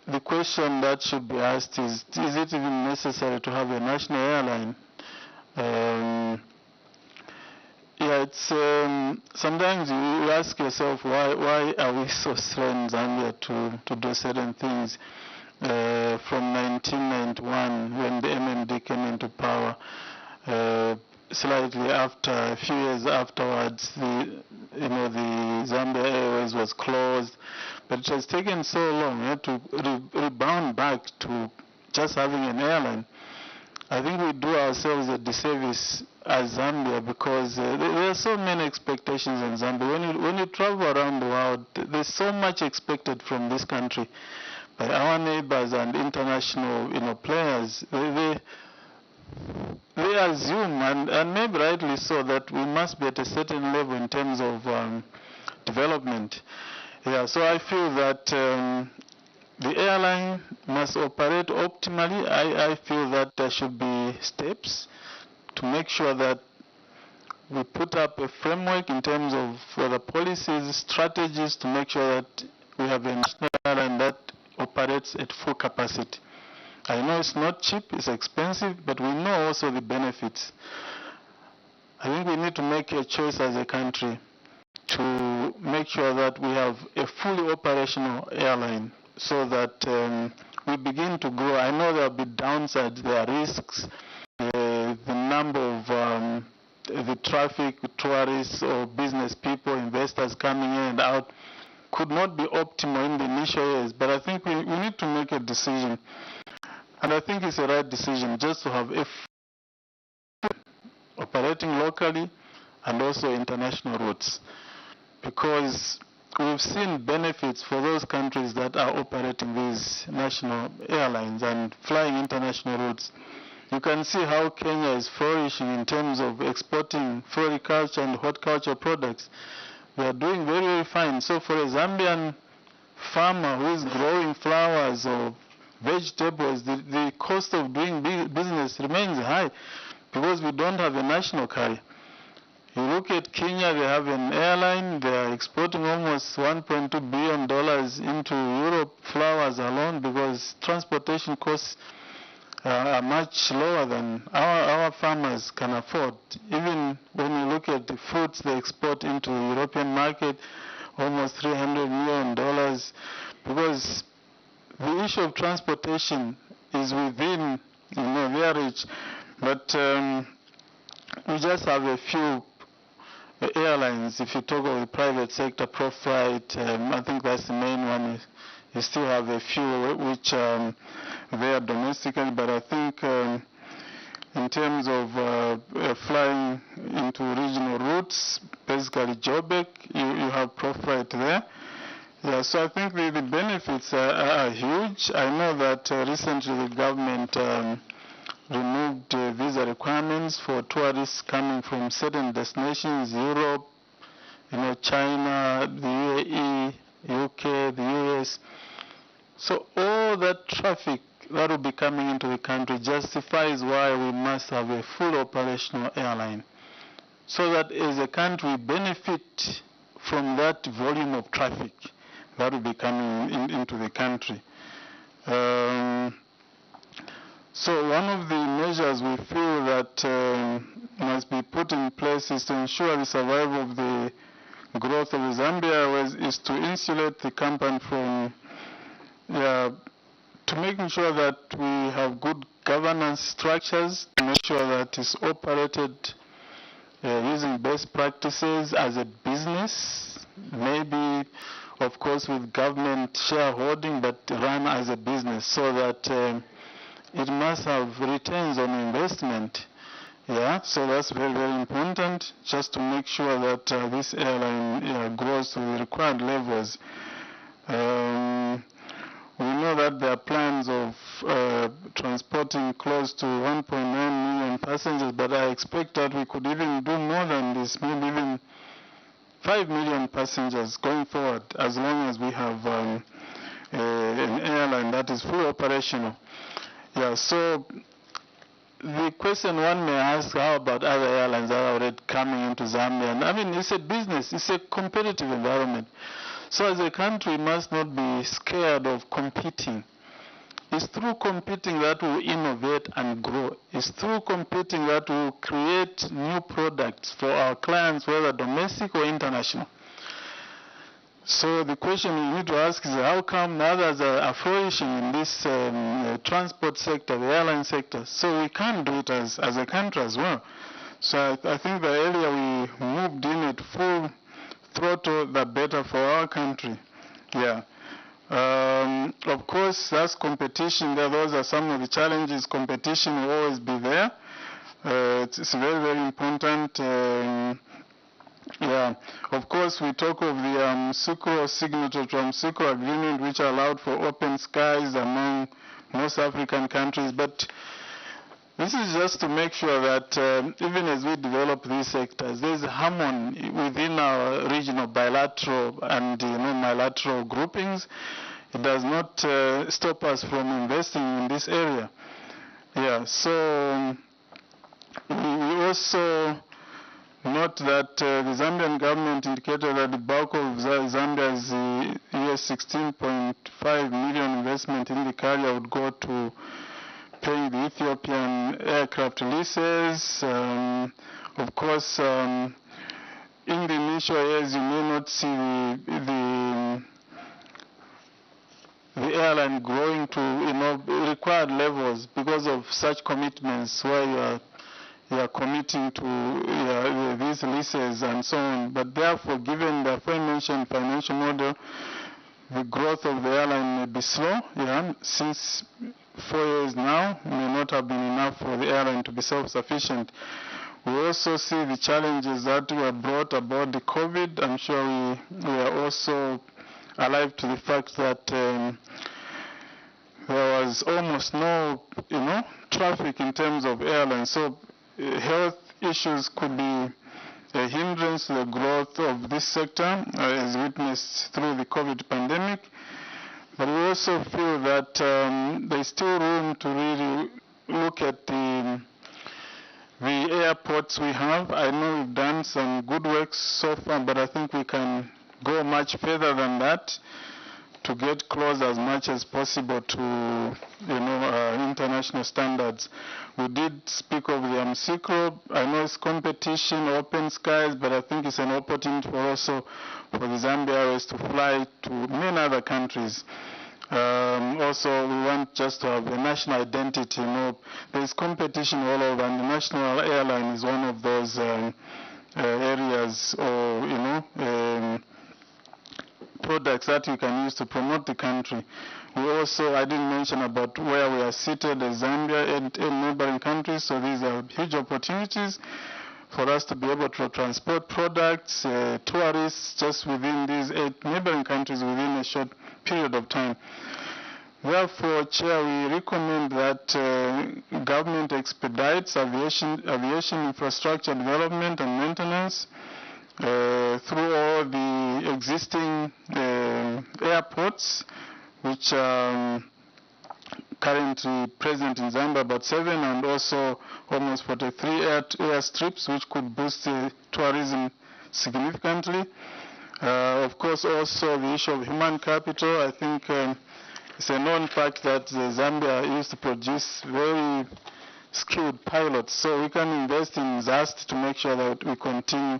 the question that should be asked is it even necessary to have a national airline? It's sometimes you ask yourself, why are we so slow in Zambia to do certain things? From 1991, when the MMD came into power, slightly after, a few years afterwards, the Zambia Airways was closed. But it has taken so long to rebound back to just having an airline. I think we do ourselves a disservice as Zambia, because there are so many expectations in Zambia. When you travel around the world, there's so much expected from this country by our neighbors and international players. They assume, and maybe rightly so, that we must be at a certain level in terms of development. Yeah, so I feel that the airline must operate optimally. I feel that there should be steps to make sure that we put up a framework in terms of further policies, strategies to make sure that we have a national airline that operates at full capacity. I know it's not cheap, it's expensive, but we know also the benefits. I think we need to make a choice as a country to make sure that we have a fully operational airline, so that we begin to grow. I know there will be downsides, there are risks. The number of the traffic, tourists or business people, investors coming in and out could not be optimal in the initial years, but I think we need to make a decision. And I think it's a right decision just to have a operating locally and also international routes, because we've seen benefits for those countries that are operating these national airlines and flying international routes. You can see how Kenya is flourishing in terms of exporting floriculture and horticulture products. They are doing very, very fine. So for a Zambian farmer who is growing flowers or vegetables, the cost of doing business remains high because we don't have a national carrier. You look at Kenya, they have an airline, they are exporting almost $1.2 billion into Europe, flowers alone, because transportation costs are much lower than our farmers can afford. Even when you look at the fruits they export into the European market, almost $300 million, because the issue of transportation is within their reach. But we just have a few airlines. If you talk of the private sector, Proflight, I think that's the main one. You still have a few which they are domestically, but I think in terms of flying into regional routes, basically Joburg, you have Proflight there. Yeah, so I think the benefits are huge. I know that recently the government removed visa requirements for tourists coming from certain destinations, Europe, China, the UAE, UK, the US. So all that traffic that will be coming into the country justifies why we must have a full operational airline, so that as a country we benefit from that volume of traffic that will be coming into the country. So one of the measures we feel that must be put in place is to ensure the survival of the growth of Zambia is to insulate the company from, to making sure that we have good governance structures, to make sure that it's operated using best practices as a business, maybe of course with government shareholding, but run as a business, so that it must have returns on investment. So that's very, very important, just to make sure that this airline grows to the required levels. We know that there are plans of transporting close to 1.9 million passengers, but I expect that we could even do more than this, maybe even 5 million passengers going forward, as long as we have an airline that is fully operational. So the question one may ask, how about other airlines that are already coming into Zambia? And I mean, it's a business, it's a competitive environment. So as a country, we must not be scared of competing. It's through competing that we will innovate and grow. It's through competing that we will create new products for our clients, whether domestic or international. So the question you need to ask is, how come others are flourishing in this transport sector, the airline sector? So we can't do it as a country as well. So I think the earlier we moved in at full throttle, the better for our country. Of course, that's competition. Those are some of the challenges. Competition will always be there. It's very, very important. Of course, we talk of the Sukro signature to Sukro agreement, which allowed for open skies among most African countries. But this is just to make sure that even as we develop these sectors, there's harmony within our regional bilateral and multilateral groupings. It does not stop us from investing in this area. So we also note that the Zambian government indicated that the bulk of Zambia's US $16.5 million investment in the carrier would go to paying the Ethiopian aircraft leases. Of course, in the initial years, you may not see the airline growing to required levels because of such commitments where you are committing to these leases and so on. But therefore, given the aforementioned financial model, the growth of the airline may be slow. Since 4 years now may not have been enough for the airline to be self-sufficient. We also see the challenges that were brought about the COVID. I'm sure we are also alive to the fact that there was almost no, traffic in terms of airlines. So health issues could be a hindrance to the growth of this sector, as witnessed through the COVID pandemic. But we also feel that there's still room to really look at the airports we have. I know we've done some good work so far, but I think we can go much further than that to get close as much as possible to international standards. We did speak of the Amsikro. I know it's competition, open skies, but I think it's an opportunity for also for the Zambia Airways to fly to many other countries. Also, we want just to have a national identity. There's competition all over, and the national airline is one of those areas or products that you can use to promote the country. We also, I didn't mention about where we are seated as Zambia and neighboring countries, so these are huge opportunities for us to be able to transport products, tourists just within these 8 neighboring countries within a short period of time. Therefore, Chair, we recommend that government expedites aviation infrastructure development and maintenance through all the existing airports, which currently present in Zambia, about 7, and also almost 43 airstrips, which could boost tourism significantly. Of course, also the issue of human capital. I think it's a known fact that Zambia used to produce very skilled pilots, so we can invest in ZAST to make sure that we continue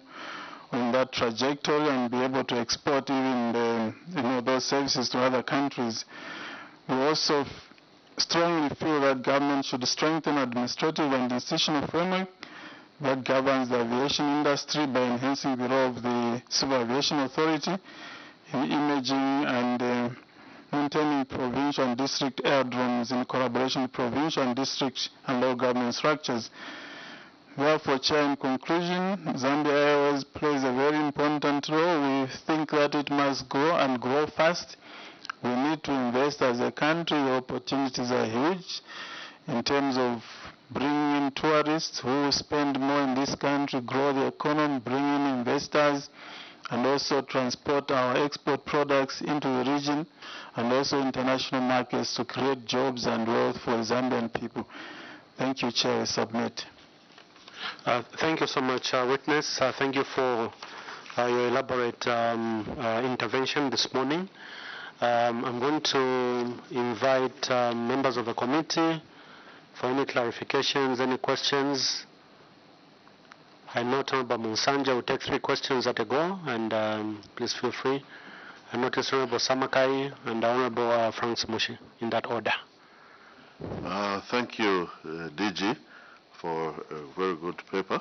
on that trajectory and be able to export even those services to other countries. We also strongly feel that government should strengthen administrative and institutional framework that governs the aviation industry by enhancing the role of the Civil Aviation Authority in imaging and maintaining provincial and district aerodromes in collaboration with provincial and district and local government structures. Therefore, Chair, in conclusion, Zambia Airways plays a very important role. We think that it must grow and grow fast. We need to invest as a country. The opportunities are huge in terms of bringing in tourists who will spend more in this country, grow the economy, bring in investors, and also transport our export products into the region and also international markets to create jobs and wealth for Zambian people. Thank you, Chair. I submit. Thank you so much, Witness. Thank you for your elaborate intervention this morning. I'm going to invite members of the committee for any clarifications, any questions. I know Honorable Munsanja will take 3 questions at a go, and please feel free. I notice Honorable Samakai and Honorable Frank Mushi, in that order. Thank you, DG, for a very good paper.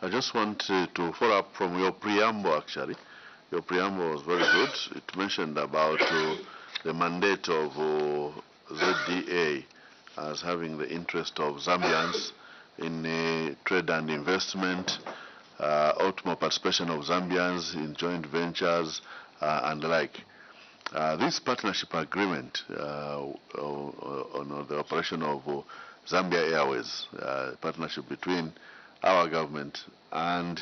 I just want to follow up from your preamble, actually. Your preamble was very good. It mentioned about the mandate of ZDA as having the interest of Zambians in trade and investment, optimal participation of Zambians in joint ventures and the like. This partnership agreement on the operation of Zambia Airways, partnership between our government and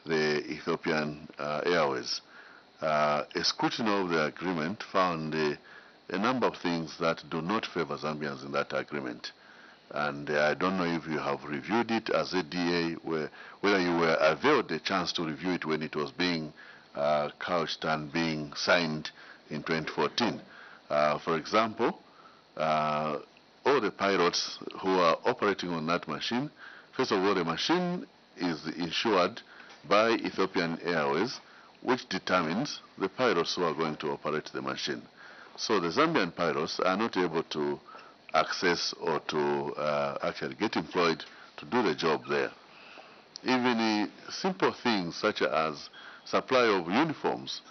the Ethiopian Airways, a scrutiny of the agreement found a number of things that do not favor Zambians in that agreement. And I don't know if you have reviewed it as a DA, whether you were availed the chance to review it when it was being couched and being signed in 2014. For example, all the pilots who are operating on that machine, first of all, the machine is insured by Ethiopian Airways, which determines the pilots who are going to operate the machine. So the Zambian pilots are not able to access or to actually get employed to do the job there. Even simple things such as supply of uniforms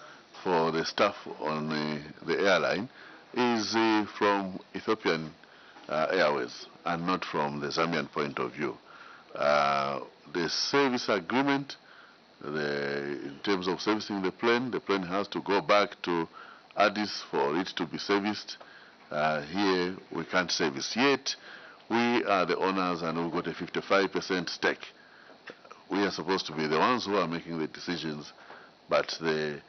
for the staff on the airline is from Ethiopian Airways and not from the Zambian point of view. The service agreement, in terms of servicing the plane has to go back to Addis for it to be serviced. Here we can't service yet. We are the owners and we've got a 55% stake. We are supposed to be the ones who are making the decisions, but in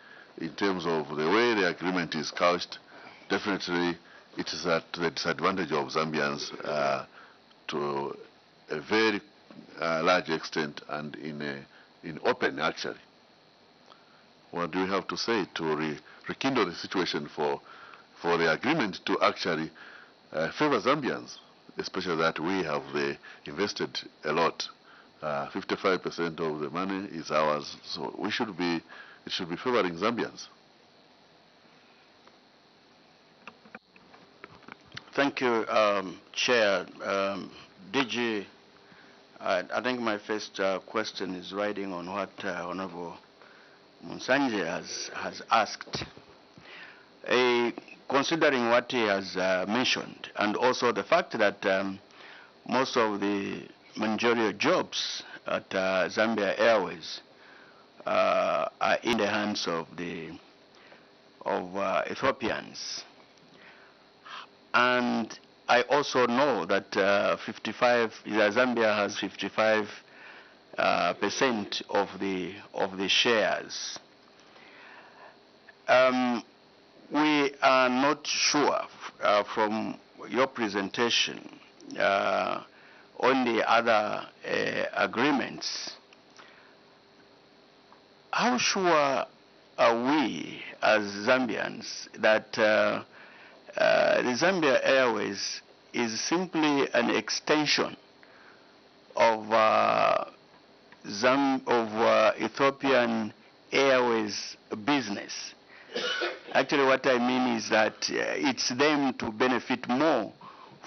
terms of the way the agreement is couched, definitely it is at the disadvantage of Zambians to a very large extent and in open, actually. What do you have to say to rekindle the situation for the agreement to actually favor Zambians, especially that we have invested a lot. 55% of the money is ours, so it should be favoring Zambians. Thank you, Chair. DG, I think my first question is riding on what Honorable Munsanje has asked. Considering what he has mentioned, and also the fact that most of the managerial jobs at Zambia Airways are in the hands of Ethiopians, and I also know that Zambia has 55% of the shares. we are not sure from your presentation on the other agreements. How sure are we as Zambians that the Zambia Airways is simply an extension of Ethiopian Airways business? Actually, what I mean is that it's them to benefit more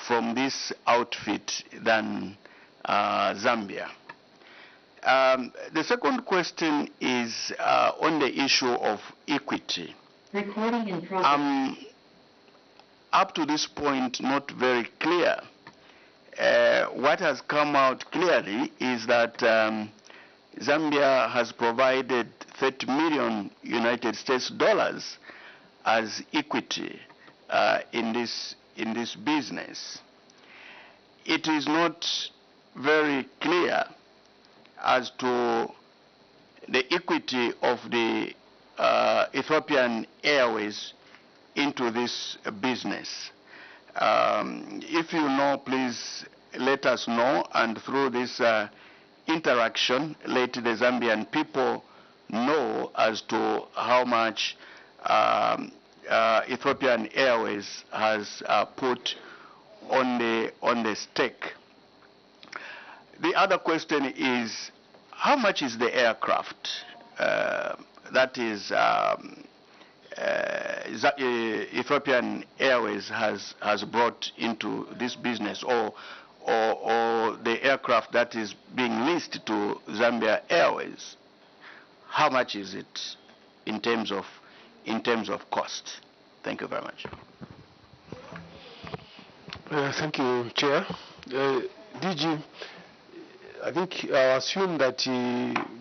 from this outfit than Zambia. The second question is on the issue of equity. Recording in progress. Up to this point, not very clear. What has come out clearly is that Zambia has provided 30 million United States dollars as equity in this business. It is not very clear as to the equity of the Ethiopian Airways into this business. If you know, please let us know, and through this interaction, let the Zambian people know as to how much Ethiopian Airways has put on the stake. The other question is, how much is the aircraft that is Ethiopian Airways has brought into this business, or the aircraft that is being leased to Zambia Airways? How much is it in terms of cost? Thank you very much. Thank you, Chair. DG, I think I assume that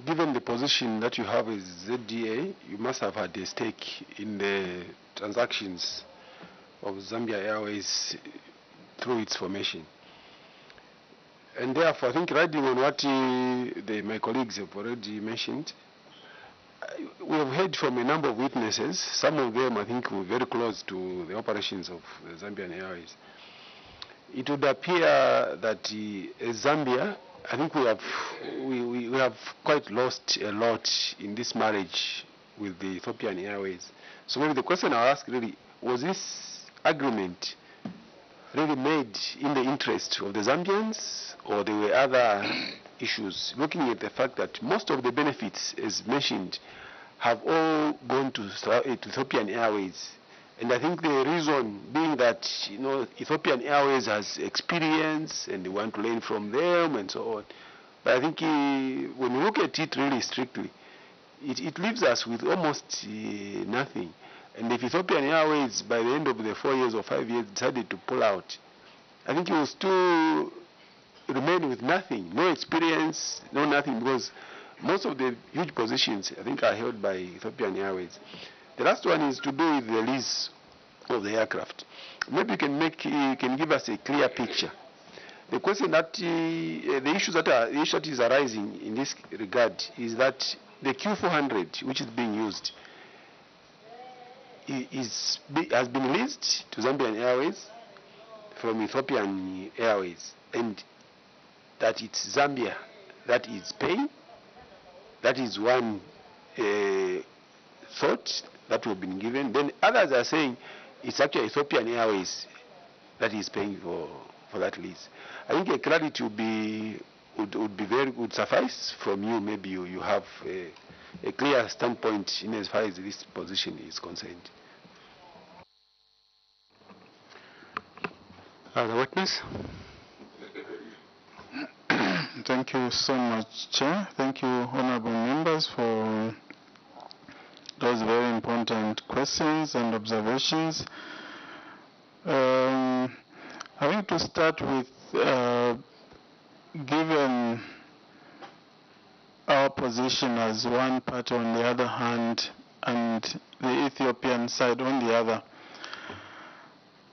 given the position that you have as ZDA, you must have had a stake in the transactions of Zambia Airways through its formation. And therefore, I think riding on what my colleagues have already mentioned, we have heard from a number of witnesses. Some of them, I think, were very close to the operations of the Zambian Airways. It would appear that Zambia, I think we have quite lost a lot in this marriage with the Ethiopian Airways. So maybe the question I'll ask really, was this agreement really made in the interest of the Zambians, or there were other issues, looking at the fact that most of the benefits, as mentioned, have all gone to Ethiopian Airways? And I think the reason being that, Ethiopian Airways has experience and they want to learn from them and so on. But I think when we look at it really strictly, it leaves us with almost nothing. And if Ethiopian Airways, by the end of the 4 years or 5 years, decided to pull out, I think it will still remain with nothing, no experience, no nothing, because most of the huge positions, I think, are held by Ethiopian Airways. The last one is to do with the lease of the aircraft. Maybe you can give us a clear picture. The question that the issue that is arising in this regard is that the Q400, which is being used, has been leased to Zambian Airways from Ethiopian Airways, and that it's Zambia that is paying. That is one thought that we've been given. Then others are saying it's actually Ethiopian Airways that is paying for that lease. I think a clarity would suffice from you. Maybe you have a clear standpoint in as far as this position is concerned. The witness. Thank you so much, Chair. Thank you, honorable members, for those very important questions and observations. I think to start with, given our position as one party on the other hand and the Ethiopian side on the other,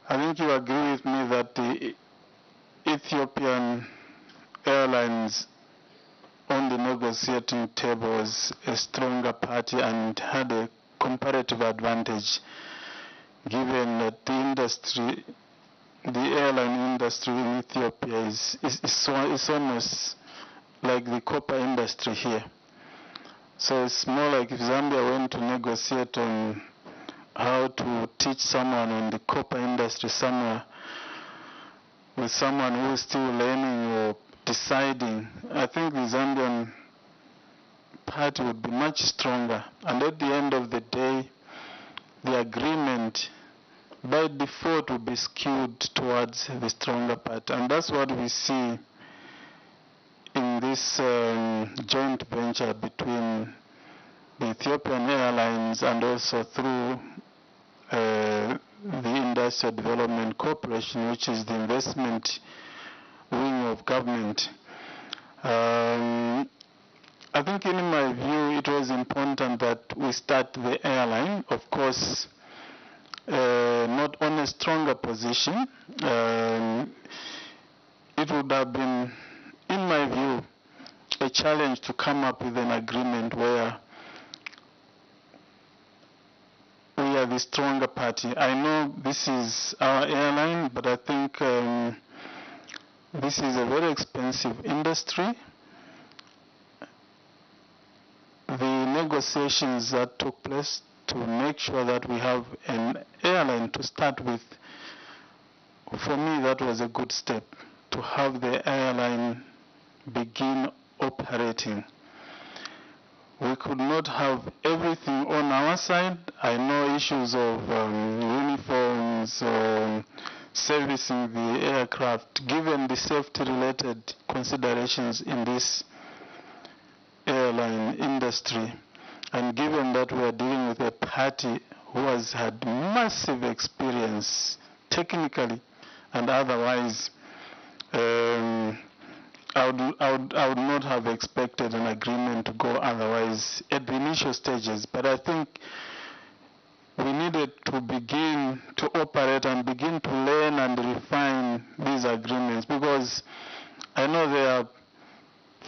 I think you agree with me that the Ethiopian Airlines on the negotiating table was a stronger party and had a comparative advantage given that the industry, the airline industry in Ethiopia is almost like the copper industry here. So it's more like if Zambia went to negotiate on how to teach someone in the copper industry somewhere with someone who is still learning or deciding, I think the Zambian party would be much stronger. And at the end of the day, the agreement by default will be skewed towards the stronger party. And that's what we see in this joint venture between the Ethiopian Airlines and also through the Industrial Development Corporation, which is the investment wing of government. I think in my view it was important that we start the airline, of course, not on a stronger position. It would have been, in my view, a challenge to come up with an agreement where we are the stronger party. I know this is our airline, but I think this is a very expensive industry. The negotiations that took place to make sure that we have an airline to start with, for me that was a good step, to have the airline begin operating. We could not have everything on our side. I know issues of uniforms or servicing the aircraft, given the safety-related considerations in this airline industry, and given that we are dealing with a party who has had massive experience technically and otherwise, I would not have expected an agreement to go otherwise at the initial stages. But I think we needed to begin to operate and begin to learn and refine these agreements, because I know there are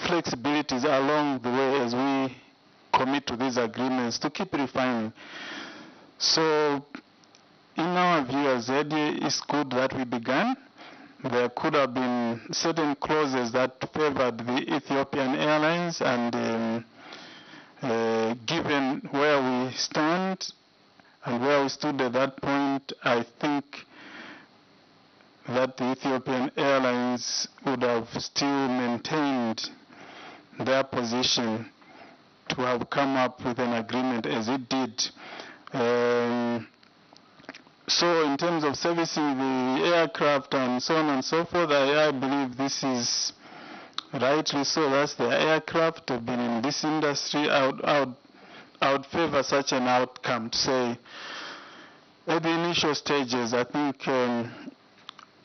flexibilities along the way as we commit to these agreements to keep refining. So in our view as ZDA, it's good that we began. There could have been certain clauses that favored the Ethiopian Airlines, and given where we stand and where we stood at that point, I think that the Ethiopian Airlines would have still maintained their position to have come up with an agreement as it did. So in terms of servicing the aircraft and so on and so forth, I believe this is rightly so. That's their aircraft. They've been in this industry. I would favor such an outcome to say at the initial stages, I think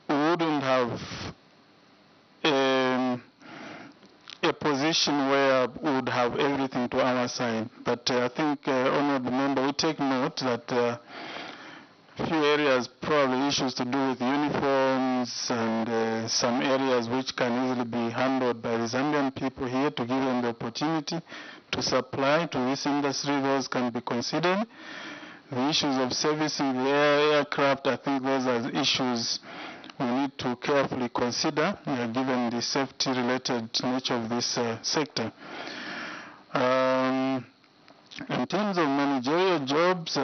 we wouldn't have a position where we would have everything to our side. But I think, Honorable Member, we take note that few areas, probably issues to do with uniforms and some areas which can easily be handled by the Zambian people here to give them the opportunity to supply to this industry, those can be considered. The issues of servicing the aircraft, I think those are issues we need to carefully consider, given the safety-related nature of this sector. In terms of managerial jobs,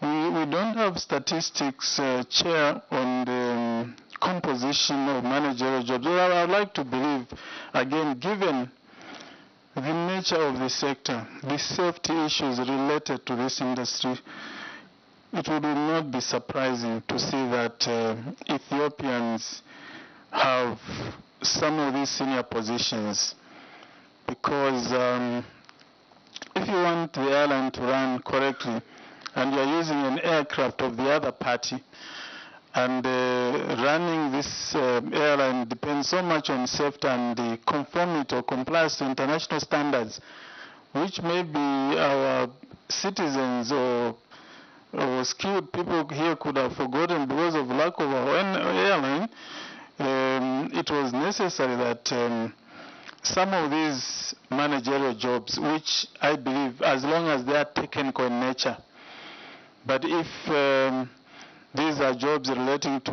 we don't have statistics, Chair, on the composition of managerial jobs. Well, I would like to believe, again, given the nature of the sector, the safety issues related to this industry, it would not be surprising to see that Ethiopians have some of these senior positions, because if you want the airline to run correctly, and you're using an aircraft of the other party, and running this airline depends so much on safety and the conformity or compliance to international standards, which maybe our citizens or skilled people here could have forgotten because of lack of our airline. It was necessary that some of these managerial jobs, which I believe, as long as they are technical in nature, But if these are jobs relating to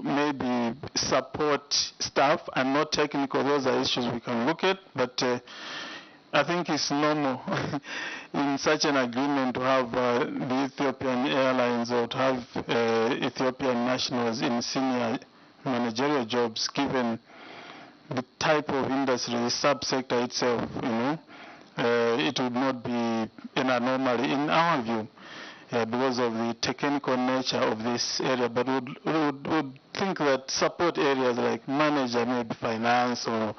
maybe support staff and not technical, those are issues we can look at. But I think it's normal in such an agreement to have the Ethiopian Airlines or to have Ethiopian nationals in senior managerial jobs, given the type of industry, the subsector itself, it would not be an anomaly in our view. Because of the technical nature of this area, but would think that support areas like manager, maybe finance or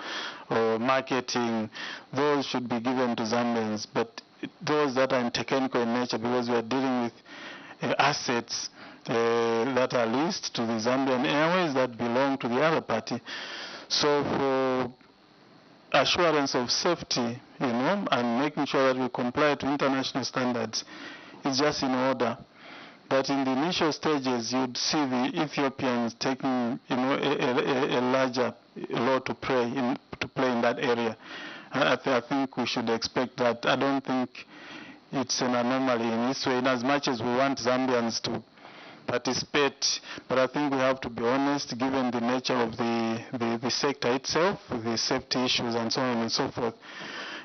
marketing, those should be given to Zambians. But those that are in technical in nature, because we are dealing with assets that are leased to the Zambian Airways that belong to the other party. So for assurance of safety, and making sure that we comply to international standards, it's just in order. But in the initial stages, you'd see the Ethiopians taking, a larger role to play in that area. I think we should expect that. I don't think it's an anomaly in this way, in as much as we want Zambians to participate. But I think we have to be honest, given the nature of the sector itself, the safety issues and so on and so forth.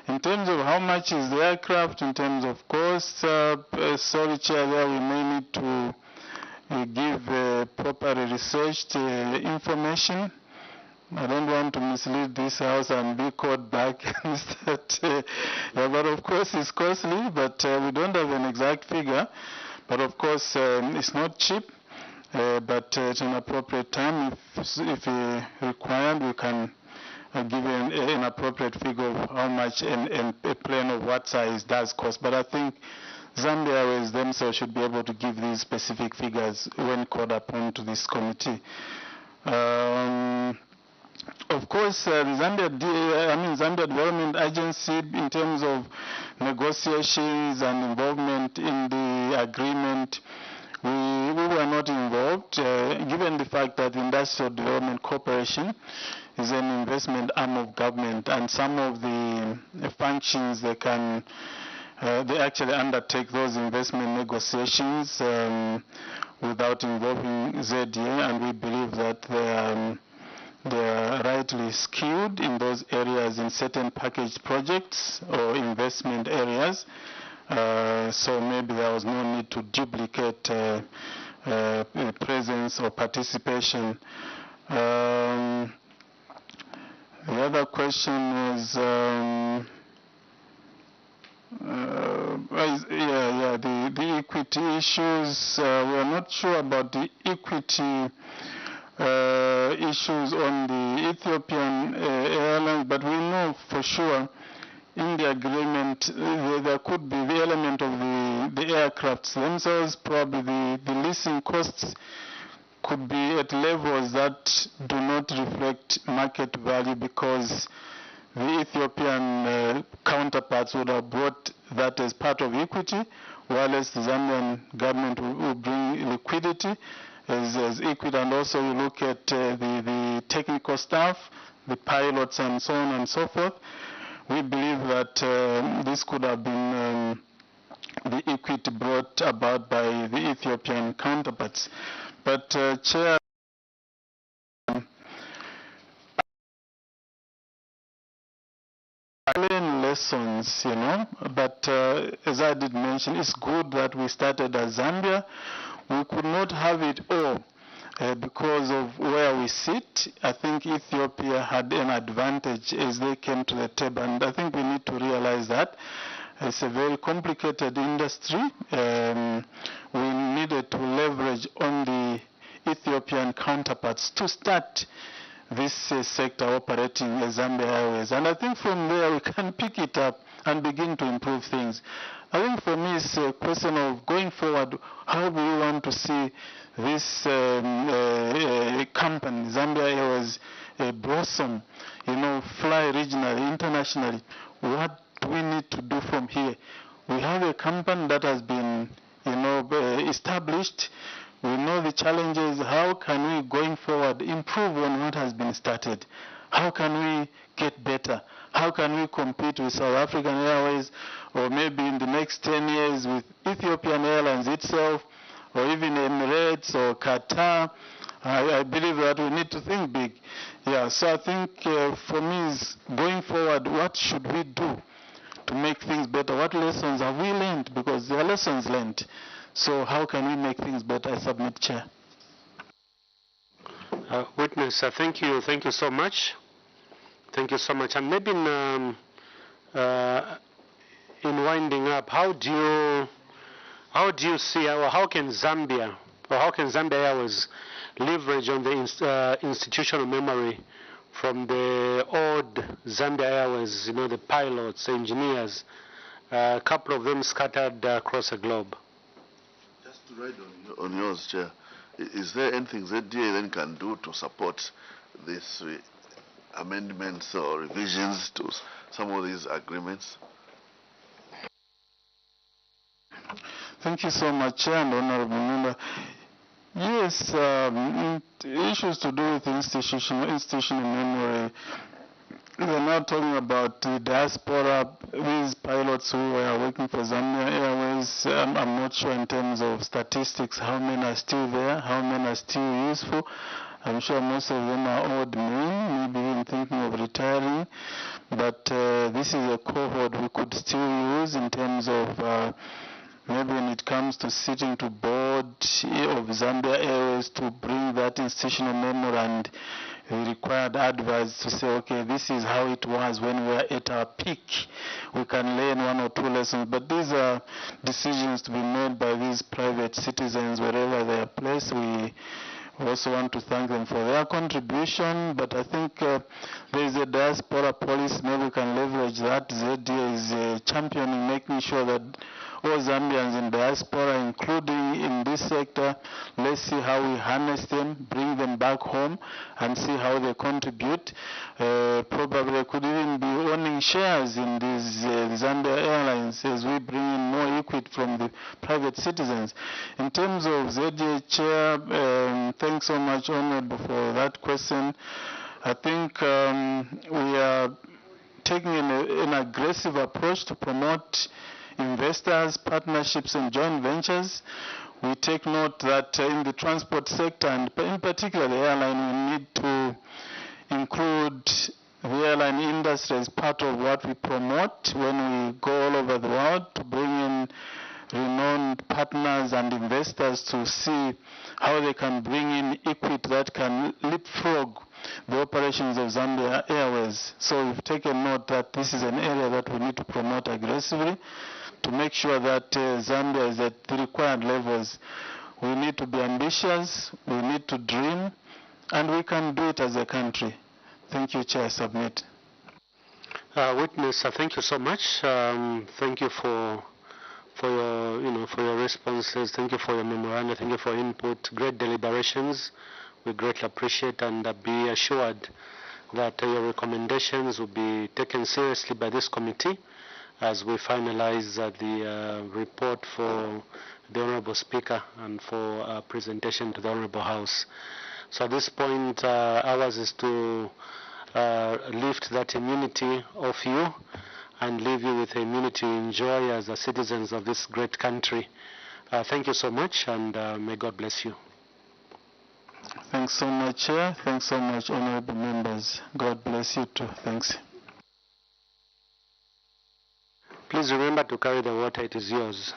In terms of how much is the aircraft, in terms of cost, sorry, Chair, there we may need to give properly researched information. I don't want to mislead this House and be caught back. But of course it's costly, but we don't have an exact figure. But of course it's not cheap, but at an appropriate time, if required, we can give an appropriate figure of how much and a plane of what size does cost. But I think Zambia Airways themselves should be able to give these specific figures when called upon to this committee. Of course, the Zambia Development Agency, in terms of negotiations and involvement in the agreement, we were not involved, given the fact that Industrial Development Corporation is an investment arm of government, and some of the functions they actually undertake those investment negotiations without involving ZDA, and we believe that they are rightly skewed in those areas in certain packaged projects or investment areas. So maybe there was no need to duplicate presence or participation. The other question was, the equity issues. We are not sure about the equity issues on the Ethiopian airlines, but we know for sure in the agreement there could be the element of the aircrafts themselves. Probably the leasing costs could be at levels that do not reflect market value, because the Ethiopian counterparts would have brought that as part of equity, whereas the Zambian government will bring liquidity as equity. And also you look at the technical staff, the pilots and so on and so forth. We believe that this could have been the equity brought about by the Ethiopian counterparts. But Chair, learn lessons, but as I did mention, it's good that we started as Zambia. We could not have it all because of where we sit. I think Ethiopia had an advantage as they came to the table, and I think we need to realize that. It's a very complicated industry. We needed to leverage on the Ethiopian counterparts to start this sector operating as Zambia Airways. And I think from there we can pick it up and begin to improve things. I think for me it's a question of going forward, how do we want to see this company, Zambia Airways, blossom, fly regionally, internationally. What do we need to do from here? We have a company that has been, established. We know the challenges. How can we, going forward, improve on what has been started? How can we get better? How can we compete with South African Airways, or maybe in the next 10 years with Ethiopian Airlines itself, or even Emirates or Qatar? I believe that we need to think big. Yeah, so I think for me is going forward, what should we do to make things better? What lessons have we learned? Because there are lessons learned. So how can we make things better? I submit, Chair. Witness, thank you so much. Thank you so much. And maybe in winding up, how do you see, or how can Zambia Airways leverage on the institutional memory from the old Zambia Airways, the pilots, engineers, a couple of them scattered across the globe? Just to ride on yours, Chair, is there anything ZDA then can do to support these amendments or revisions to some of these agreements? Thank you so much, Chair and Honorable Member. Yes, issues to do with institutional memory. We're not talking about the diaspora, these pilots who were working for Zambia Airways. I'm not sure in terms of statistics how many are still there, how many are still useful. I'm sure most of them are old men, maybe even thinking of retiring. But this is a cohort we could still use in terms of maybe when it comes to sitting to board of Zambia Airways to bring that institutional memory and required advice to say, okay, this is how it was when we were at our peak. We can learn one or two lessons, but these are decisions to be made by these private citizens wherever they are placed. We also want to thank them for their contribution, but I think there is a diaspora policy. Maybe we can leverage that. ZDA is championing, making sure that all Zambians in diaspora, including in this sector, let's see how we harness them, bring them back home, and see how they contribute. Probably they could even be owning shares in these Zambia Airlines as we bring in more equity from the private citizens. In terms of ZDA Chair, thanks so much, Honorable, for that question. I think we are taking an aggressive approach to promote investors, partnerships, and joint ventures. We take note that in the transport sector, and in particular the airline, we need to include the airline industry as part of what we promote when we go all over the world, to bring in renowned partners and investors to see how they can bring in equity that can leapfrog the operations of Zambia Airways. So we've taken note that this is an area that we need to promote aggressively to make sure that Zambia is at the required levels. We need to be ambitious, we need to dream, and we can do it as a country. Thank you, Chair. Submit. Witness, thank you so much. Thank you for your responses. Thank you for your memoranda. Thank you for your input. Great deliberations. We greatly appreciate, and be assured that your recommendations will be taken seriously by this committee as we finalize the report for the Honorable Speaker and for presentation to the Honorable House. So at this point, ours is to lift that immunity off you and leave you with the immunity you enjoy as the citizens of this great country. Thank you so much, and may God bless you. Thanks so much, Chair. Thanks so much, honorable members. God bless you too. Thanks. Please remember to carry the water. It is yours.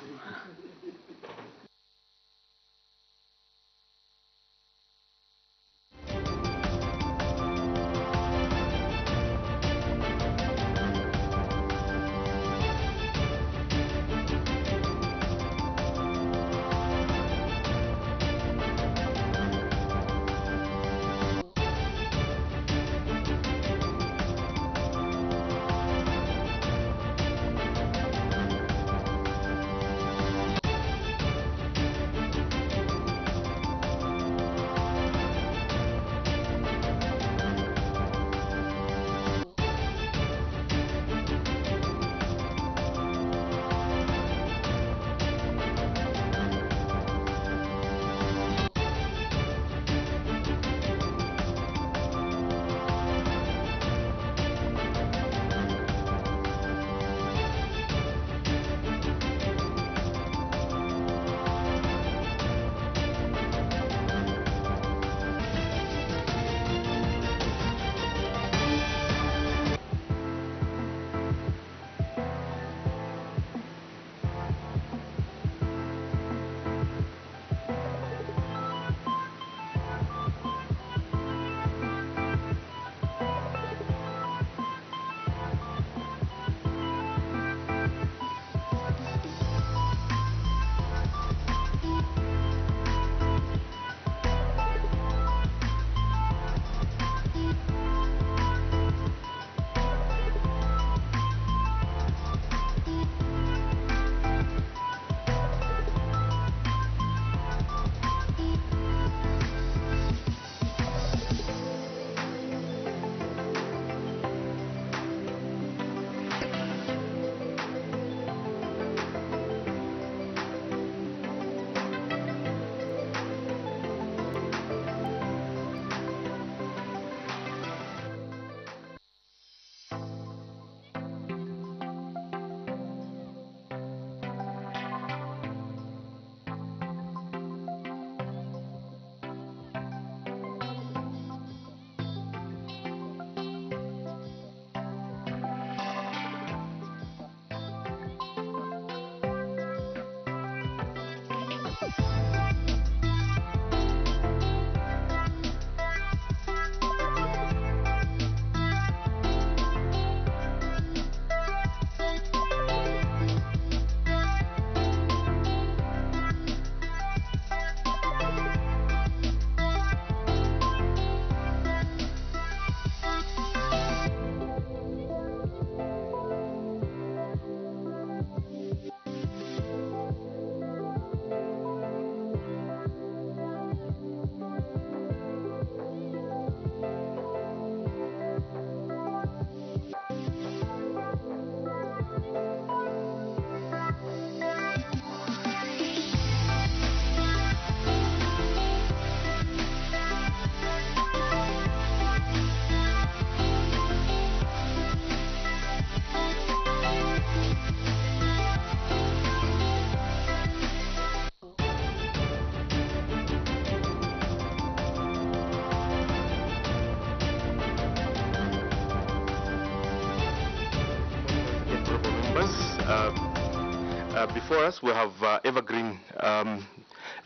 Before us, we have Evergreen.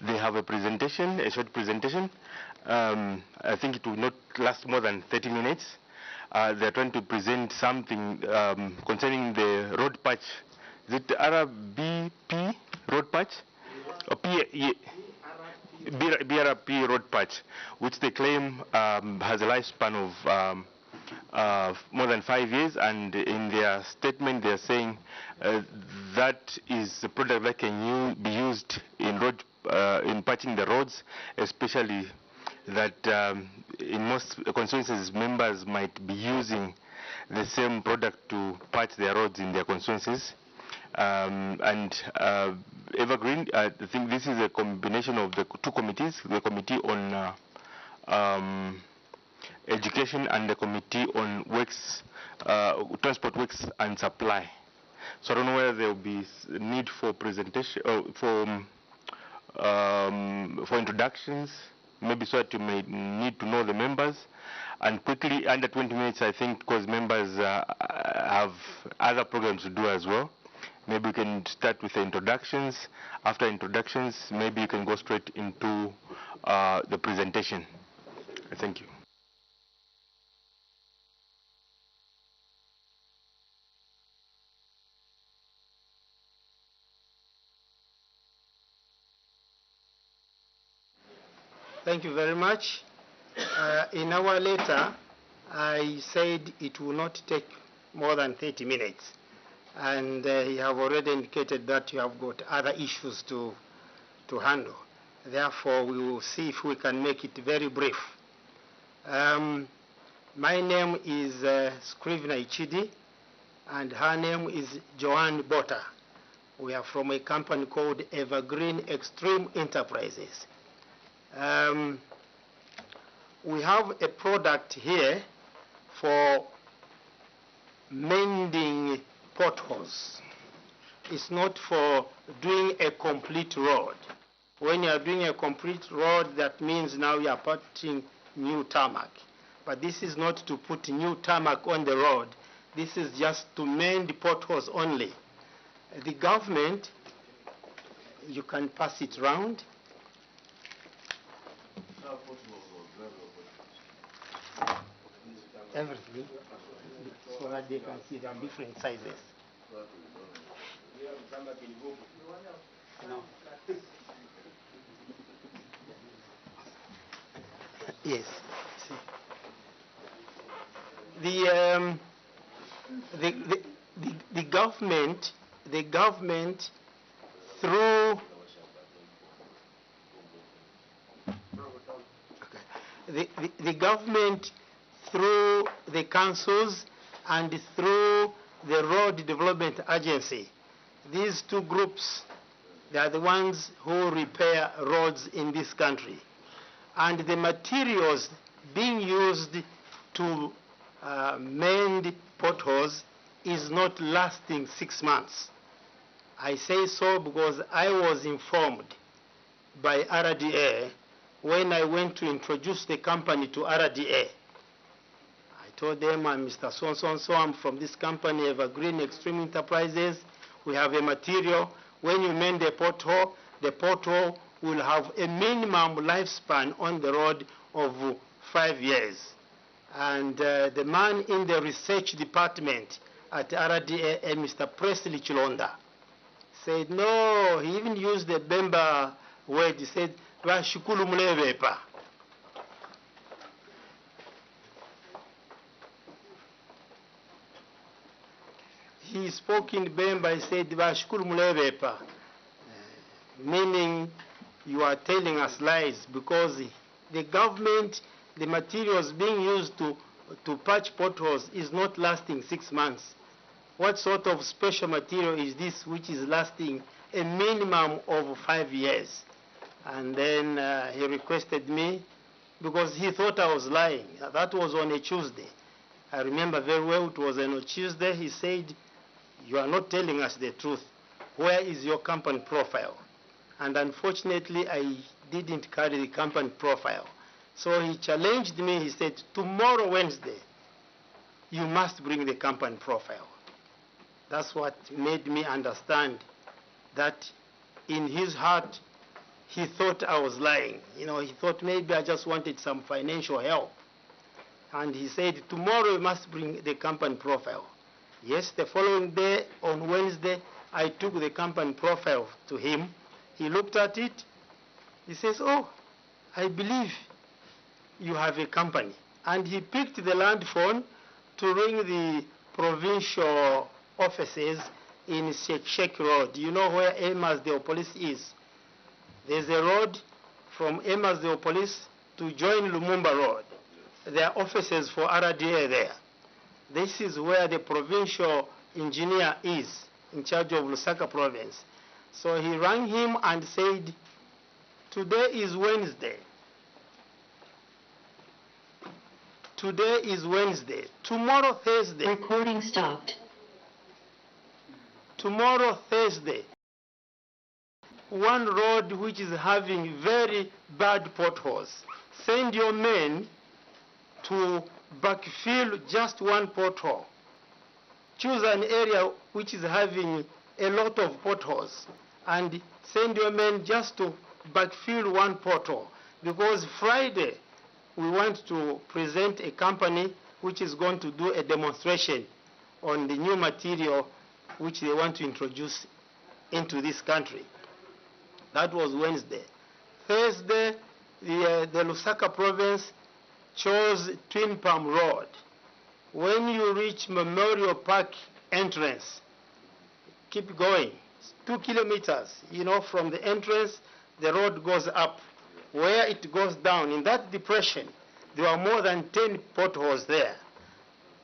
They have a presentation, a short presentation. I think it will not last more than 30 minutes. They're trying to present something concerning the road patch. Is it RBP road patch? Or BRP road patch, which they claim has a lifespan of more than 5 years, and in their statement they're saying that is a product that can be used in in patching the roads, especially that in most constituencies members might be using the same product to patch their roads in their constituencies. Evergreen, I think this is a combination of the two committees, the committee on education and the committee on works, transport works and supply. So I don't know whether there will be need for presentation, for introductions, maybe so that you may need to know the members. And quickly, under 20 minutes, I think, because members have other programs to do as well. Maybe we can start with the introductions. After introductions, maybe you can go straight into the presentation. Thank you. Thank you very much. In our letter, I said it will not take more than 30 minutes. And you have already indicated that you have got other issues to handle. Therefore, we will see if we can make it very brief. My name is Scrivener Ichidi, and her name is Joanne Botta. We are from a company called Evergreen Extreme Enterprises. We have a product here for mending potholes. It's not for doing a complete road. When you are doing a complete road, that means now you are putting new tarmac. But this is not to put new tarmac on the road. This is just to mend potholes only. The government, you can pass it round. Everything, so that they can see the different sizes. No. Yes. The government through the government through the councils and through the Road Development Agency. These two groups, they are the ones who repair roads in this country. And the materials being used to mend potholes is not lasting 6 months. I say so because I was informed by RDA when I went to introduce the company to RDA. I told them, I'm Mr. So-and-so, I'm from this company, Evergreen Extreme Enterprises. We have a material. When you mend the pothole will have a minimum lifespan on the road of 5 years. And the man in the research department at RDA, Mr. Presley Chilonda, said, no, he even used the Bemba word. He said, Vashukulu Mulevepa. He spoke in Bemba, he said, Vashukulu Mulevepa, meaning you are telling us lies, because the government, the materials being used to patch potholes is not lasting 6 months. What sort of special material is this which is lasting a minimum of 5 years? And then he requested me, because he thought I was lying. That was on a Tuesday. I remember very well, it was on a Tuesday. He said, you are not telling us the truth. Where is your company profile? And unfortunately, I didn't carry the company profile. So he challenged me. He said, tomorrow, Wednesday, you must bring the company profile. That's what made me understand that in his heart he thought I was lying. You know, he thought maybe I just wanted some financial help. And he said, tomorrow you must bring the company profile. Yes, the following day, on Wednesday, I took the company profile to him. He looked at it. He says, oh, I believe you have a company. And he picked the land phone to ring the provincial offices in Sheikh Road. You know where Emersdale Police is? There's a road from Emersdale Police to join Lumumba Road. There are offices for RDA there. This is where the provincial engineer is, in charge of Lusaka province. So he rang him and said, today is Wednesday. Today is Wednesday. Tomorrow, Thursday. Recording stopped. Tomorrow, Thursday. One road which is having very bad potholes. Send your men to backfill just one pothole. Choose an area which is having a lot of potholes and send your men just to backfill one pothole. Because Friday, we want to present a company which is going to do a demonstration on the new material which they want to introduce into this country. That was Wednesday. Thursday, the Lusaka province chose Twin Palm Road. When you reach Memorial Park entrance, keep going. It's 2 kilometers, you know, from the entrance, the road goes up. Where it goes down, in that depression, there were more than 10 potholes there.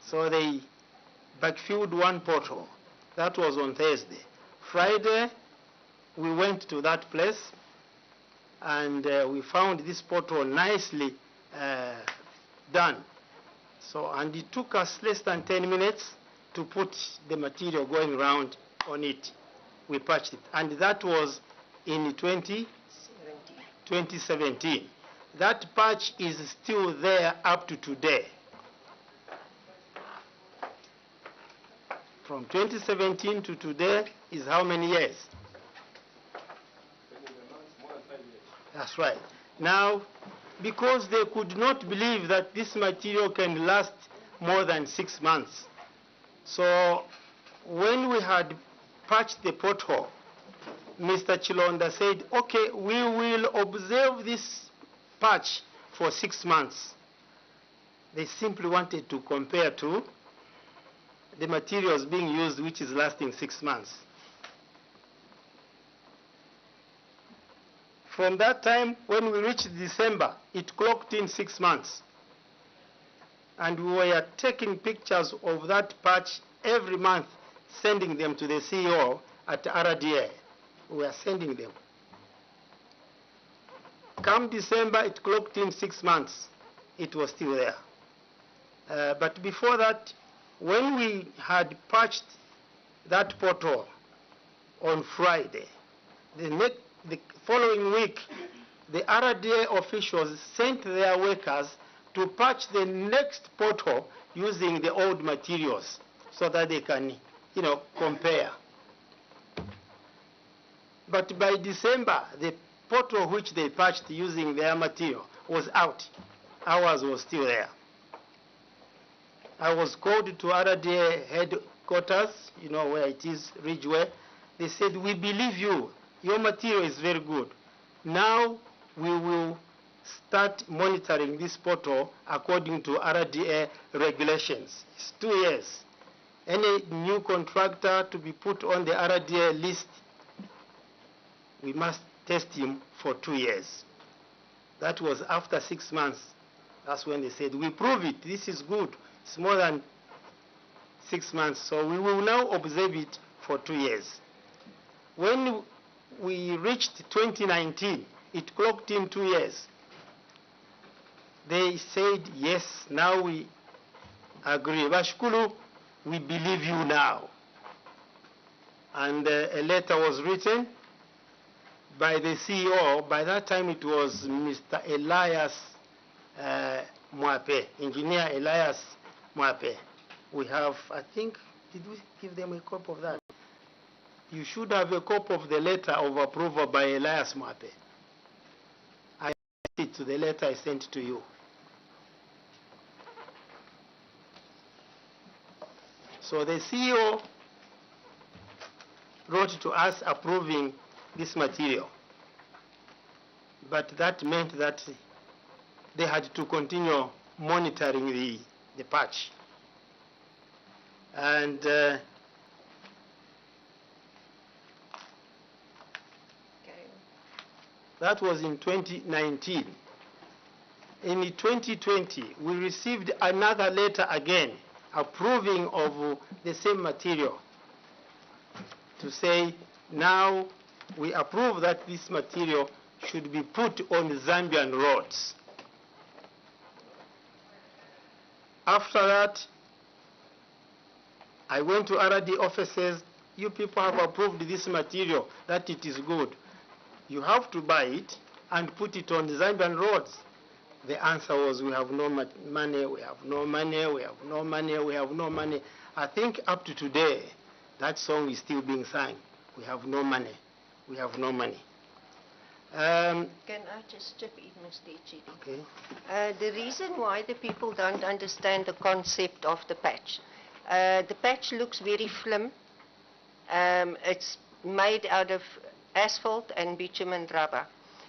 So they backfilled one pothole. That was on Thursday. Friday, we went to that place and we found this pothole nicely done. So, and it took us less than 10 minutes to put the material going around on it. We patched it. And that was in 2017. That patch is still there up to today. From 2017 to today is how many years? That's right. Now, because they could not believe that this material can last more than 6 months. So when we had patched the pothole, Mr. Chilonda said, okay, we will observe this patch for 6 months. They simply wanted to compare to the materials being used, which is lasting 6 months. From that time, when we reached December, it clocked in 6 months. And we were taking pictures of that patch every month, sending them to the CEO at RDA. We were sending them. Come December, it clocked in 6 months. It was still there. But before that, when we had patched that pothole on Friday, the following week, the RDA officials sent their workers to patch the next pothole using the old materials so that they can, you know, compare. But by December, the pothole which they patched using their material was out. Ours was still there. I was called to RDA headquarters, you know where it is, Ridgeway. They said, we believe you. Your material is very good. Now we will start monitoring this pothole according to RDA regulations. It's 2 years. Any new contractor to be put on the RDA list, we must test him for 2 years. That was after 6 months. That's when they said, we prove it, this is good. It's more than 6 months, so we will now observe it for 2 years. When we reached 2019, it clocked in 2 years. They said, yes, now we agree. Bashkulu, we believe you now. And a letter was written by the CEO. By that time, it was Mr. Elias Mwape, Engineer Elias Mwape. We have, I think, did we give them a copy of that? You should have a copy of the letter of approval by Elias Mwape. I sent it to the letter I sent to you. So the CEO wrote to us approving this material. But that meant that they had to continue monitoring the patch. And that was in 2019. In 2020, we received another letter again approving of the same material to say now we approve that this material should be put on Zambian roads. After that, I went to RD offices. You people have approved this material, that it is good. You have to buy it and put it on the Zambian roads. The answer was, we have no money, we have no money, we have no money, we have no money. I think up to today, that song is still being sung. We have no money, we have no money. Can I just chip in, Mr. Ichidi? Okay. The reason why the people don't understand the concept of the patch. The patch looks very slim. It's made out of asphalt and bitumen rubber.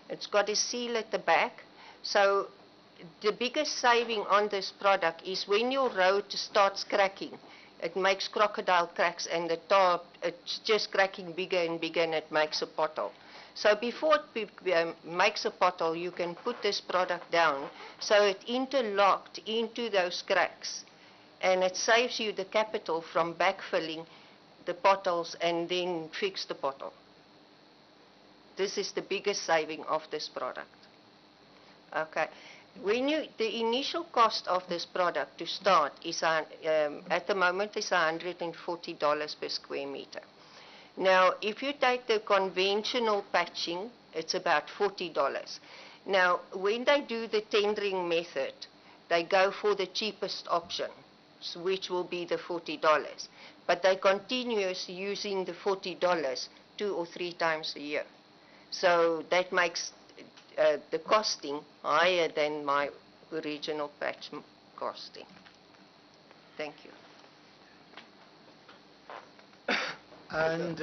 It's got a seal at the back. So the biggest saving on this product is when your road starts cracking. It makes crocodile cracks and the top, it's just cracking bigger and bigger and it makes a pothole. So before it makes a pothole, you can put this product down so it interlocked into those cracks. And it saves you the capital from backfilling the potholes and then fix the pothole. This is the biggest saving of this product. Okay. The initial cost of this product to start is, at the moment, is $140 per square meter. Now, if you take the conventional patching, it's about $40. Now, when they do the tendering method, they go for the cheapest option, which will be the $40. But they continue using the $40 2 or 3 times a year. So that makes the costing higher than my original patch costing. Thank you. And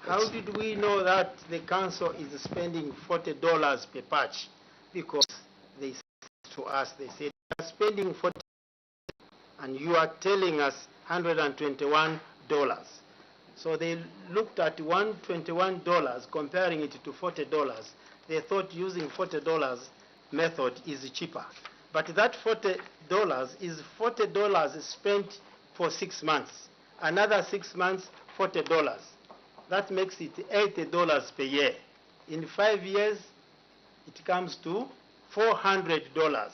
how did we know that the council is spending $40 per patch? Because they said to us, they said, we are spending $40 and you are telling us $121. So they looked at $121, comparing it to $40. They thought using $40 method is cheaper. But that $40 is $40 spent for 6 months. Another 6 months, $40. That makes it $80 per year. In 5 years, it comes to $400.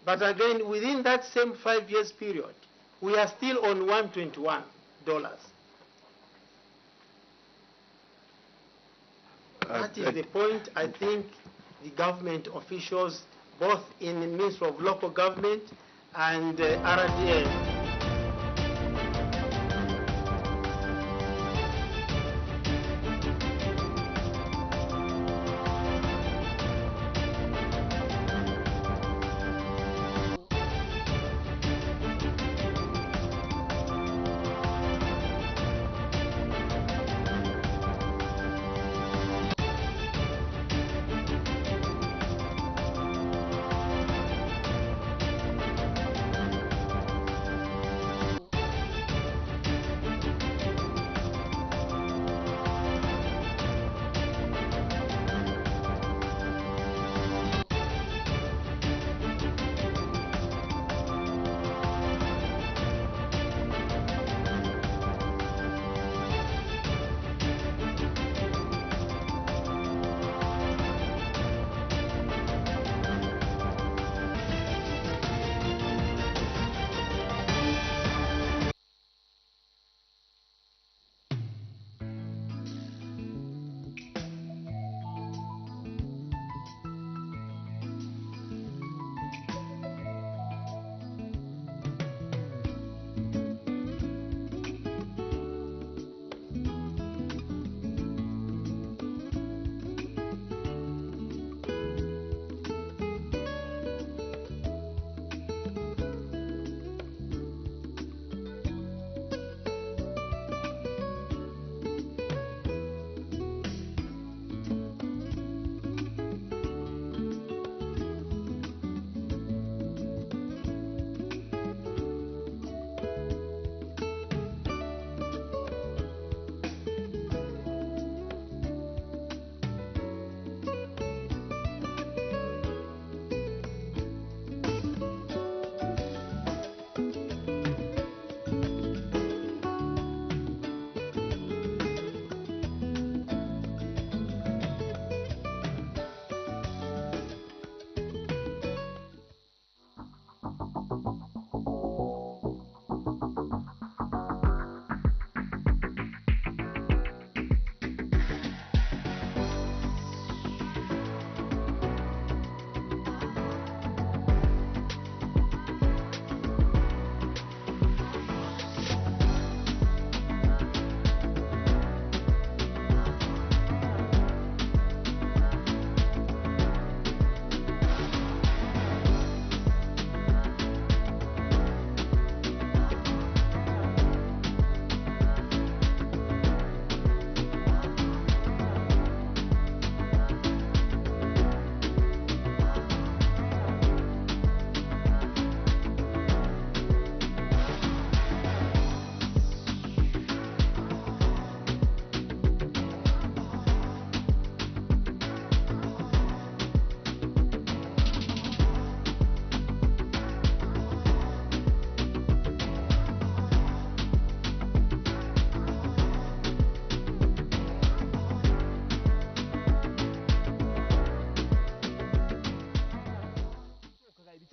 But again, within that same 5 years period, we are still on $121. That is the point I think the government officials, both in the Ministry of Local Government and RDA,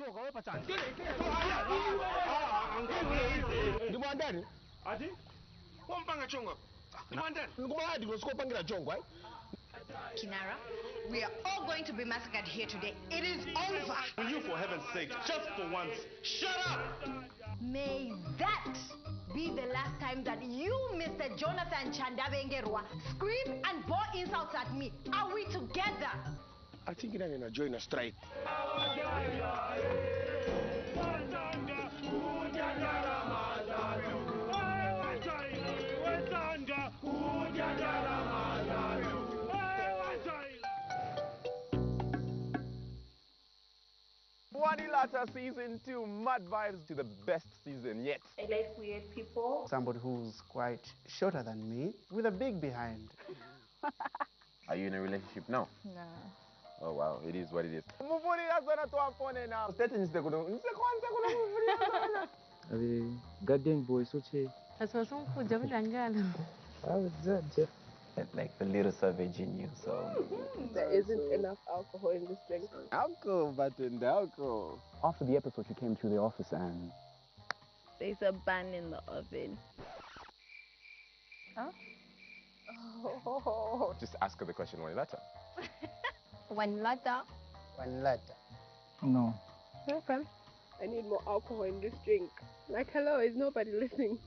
choka wewe patani. Ndi mwandani? Ati? Wampanga chongo. Ndi mwandani? Ngumadi ngosikopangira chongo, ai? Kinara, we are all going to be massacred here today. It is over. Will you, for heaven's sake, just for once, shut up! May that be the last time that you, Mr. Jonathan Chandabengerwa, scream and pour insults at me. Are we together? I think you're going to join a strike. Wanilata Season 2, mad vibes to the best season yet. I like weird people. Somebody who's quite shorter than me, with a big behind. Are you in a relationship now? No. Oh wow, it is what it is. Garden boy, so Like the little savage in you, so. There isn't enough alcohol in this drink. Alcohol, but in the alcohol. After the episode, you came to the office and... There's a bun in the oven. Huh? Oh. Just ask her the question one later. One later. One later. No. Okay. I need more alcohol in this drink. Like, hello, is nobody listening?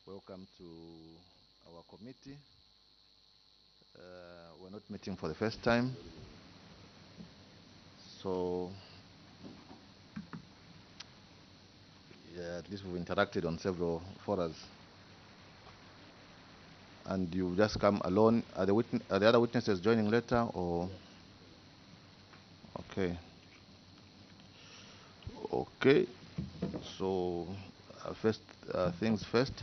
Welcome to our committee. We're not meeting for the first time. So, yeah, at least we've interacted on several forums. And you just come alone. Are the other witnesses joining later, or? Okay. Okay. So, first things first.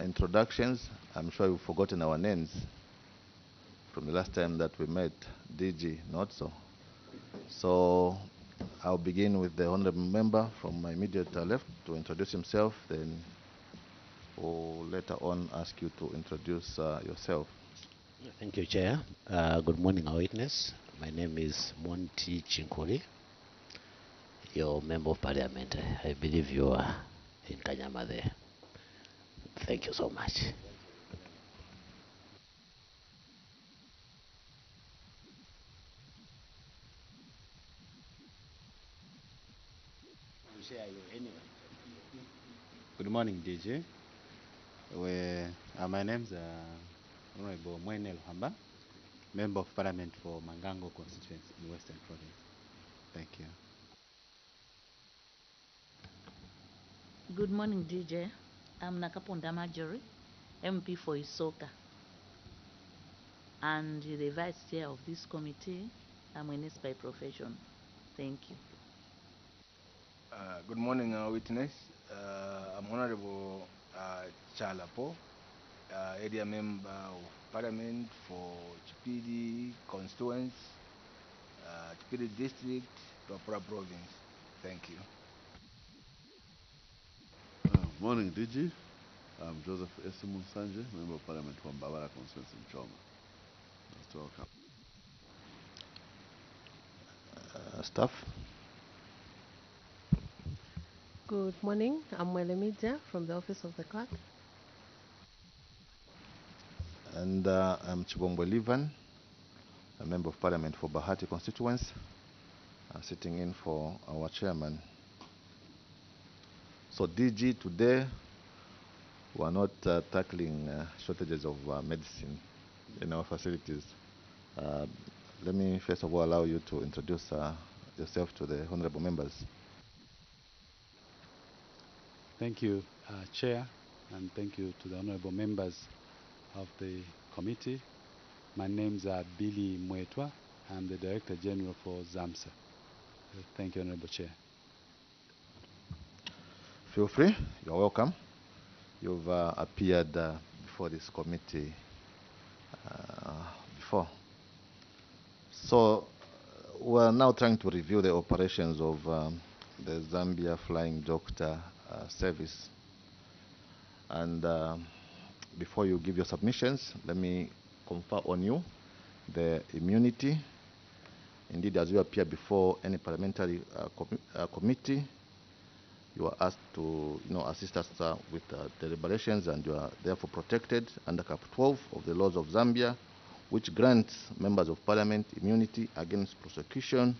Introductions. I'm sure you've forgotten our names from the last time that we met. DG, not so. So I'll begin with the honorable member from my immediate left to introduce himself, then we'll later on ask you to introduce yourself. Thank you, Chair. Good morning, our witness. My name is Monty Chinkoli, your Member of Parliament. I believe you are in Kanyama there. Thank you so much. Good morning, DJ. My name is Honorable Mwenel Hamba, Member of Parliament for Mangango constituency in Western Province. Thank you. Good morning, DJ. I'm Nakaponda Marjorie, MP for Isoka, and the Vice Chair of this committee. I'm a nurse by profession. Thank you. Good morning, witness. I'm Honorable Chalapo, area member of Parliament for Chipidi constituency, Chipidi district, Papua province. Thank you. Morning, DG. I'm Joseph Esimu Sanje, Member of Parliament from Mbabara constituency in Choma. Most welcome. staff. Good morning. I'm Mwele Media from the Office of the Clerk. And I'm Chibongwe Livan, a Member of Parliament for Bahati constituency, sitting in for our chairman. So DG, today we are not tackling shortages of medicine in our facilities. Let me first of all allow you to introduce yourself to the honorable members. Thank you, Chair, and thank you to the honorable members of the committee. My name is Billy Mwetwa. I'm the Director General for ZAMSA. Thank you, Honorable Chair. Feel free, you're welcome. You've appeared before this committee before. So we're now trying to review the operations of the Zambia Flying Doctor Service. And before you give your submissions, let me confer on you the immunity. Indeed, as you appear before any parliamentary committee, you are asked to assist us with deliberations, and you are therefore protected under Cap 12 of the laws of Zambia, which grants members of parliament immunity against prosecution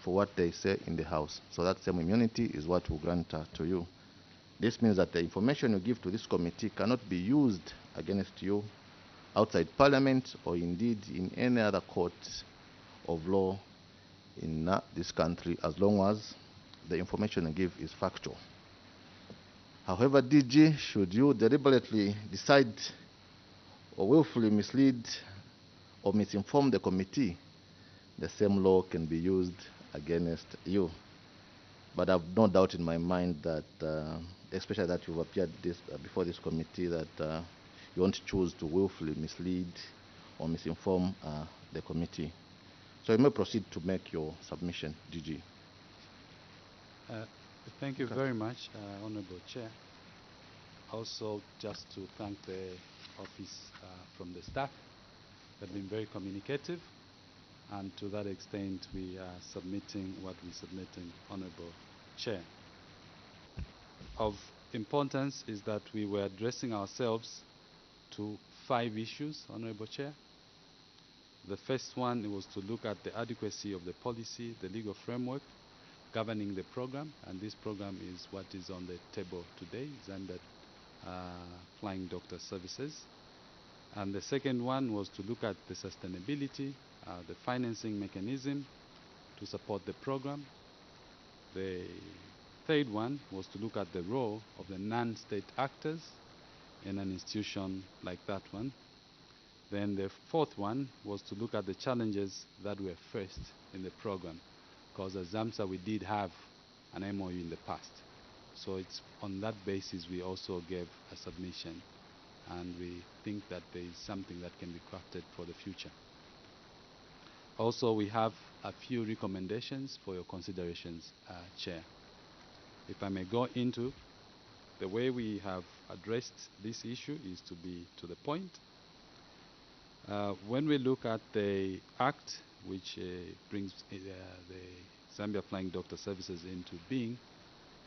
for what they say in the House. So that same immunity is what we grant to you. This means that the information you give to this committee cannot be used against you outside Parliament or indeed in any other court of law in this country, as long as the information you give is factual. However, DG, should you deliberately decide or willfully mislead or misinform the committee, the same law can be used against you. But I have no doubt in my mind that, especially that you've appeared before this committee, that you won't choose to willfully mislead or misinform the committee. So you may proceed to make your submission, DG. Thank you very much, Honorable Chair. Also, just to thank the office from the staff. They've been very communicative, and to that extent, we are submitting what we're submitting, Honorable Chair. Of importance is that we were addressing ourselves to 5 issues, Honorable Chair. The first one was to look at the adequacy of the policy, the legal framework governing the program, and this program is what is on the table today, Zambia Flying Doctor Services. And the second one was to look at the sustainability, the financing mechanism to support the program. The third one was to look at the role of the non-state actors in an institution like that one. Then the fourth one was to look at the challenges that were faced in the program, because as ZAMSA we did have an MOU in the past. So it's on that basis we also gave a submission, and we think that there is something that can be crafted for the future. Also, we have a few recommendations for your considerations, Chair. If I may go into the way we have addressed this issue is to be to the point. When we look at the Act, which brings the Zambia Flying Doctor Services into being,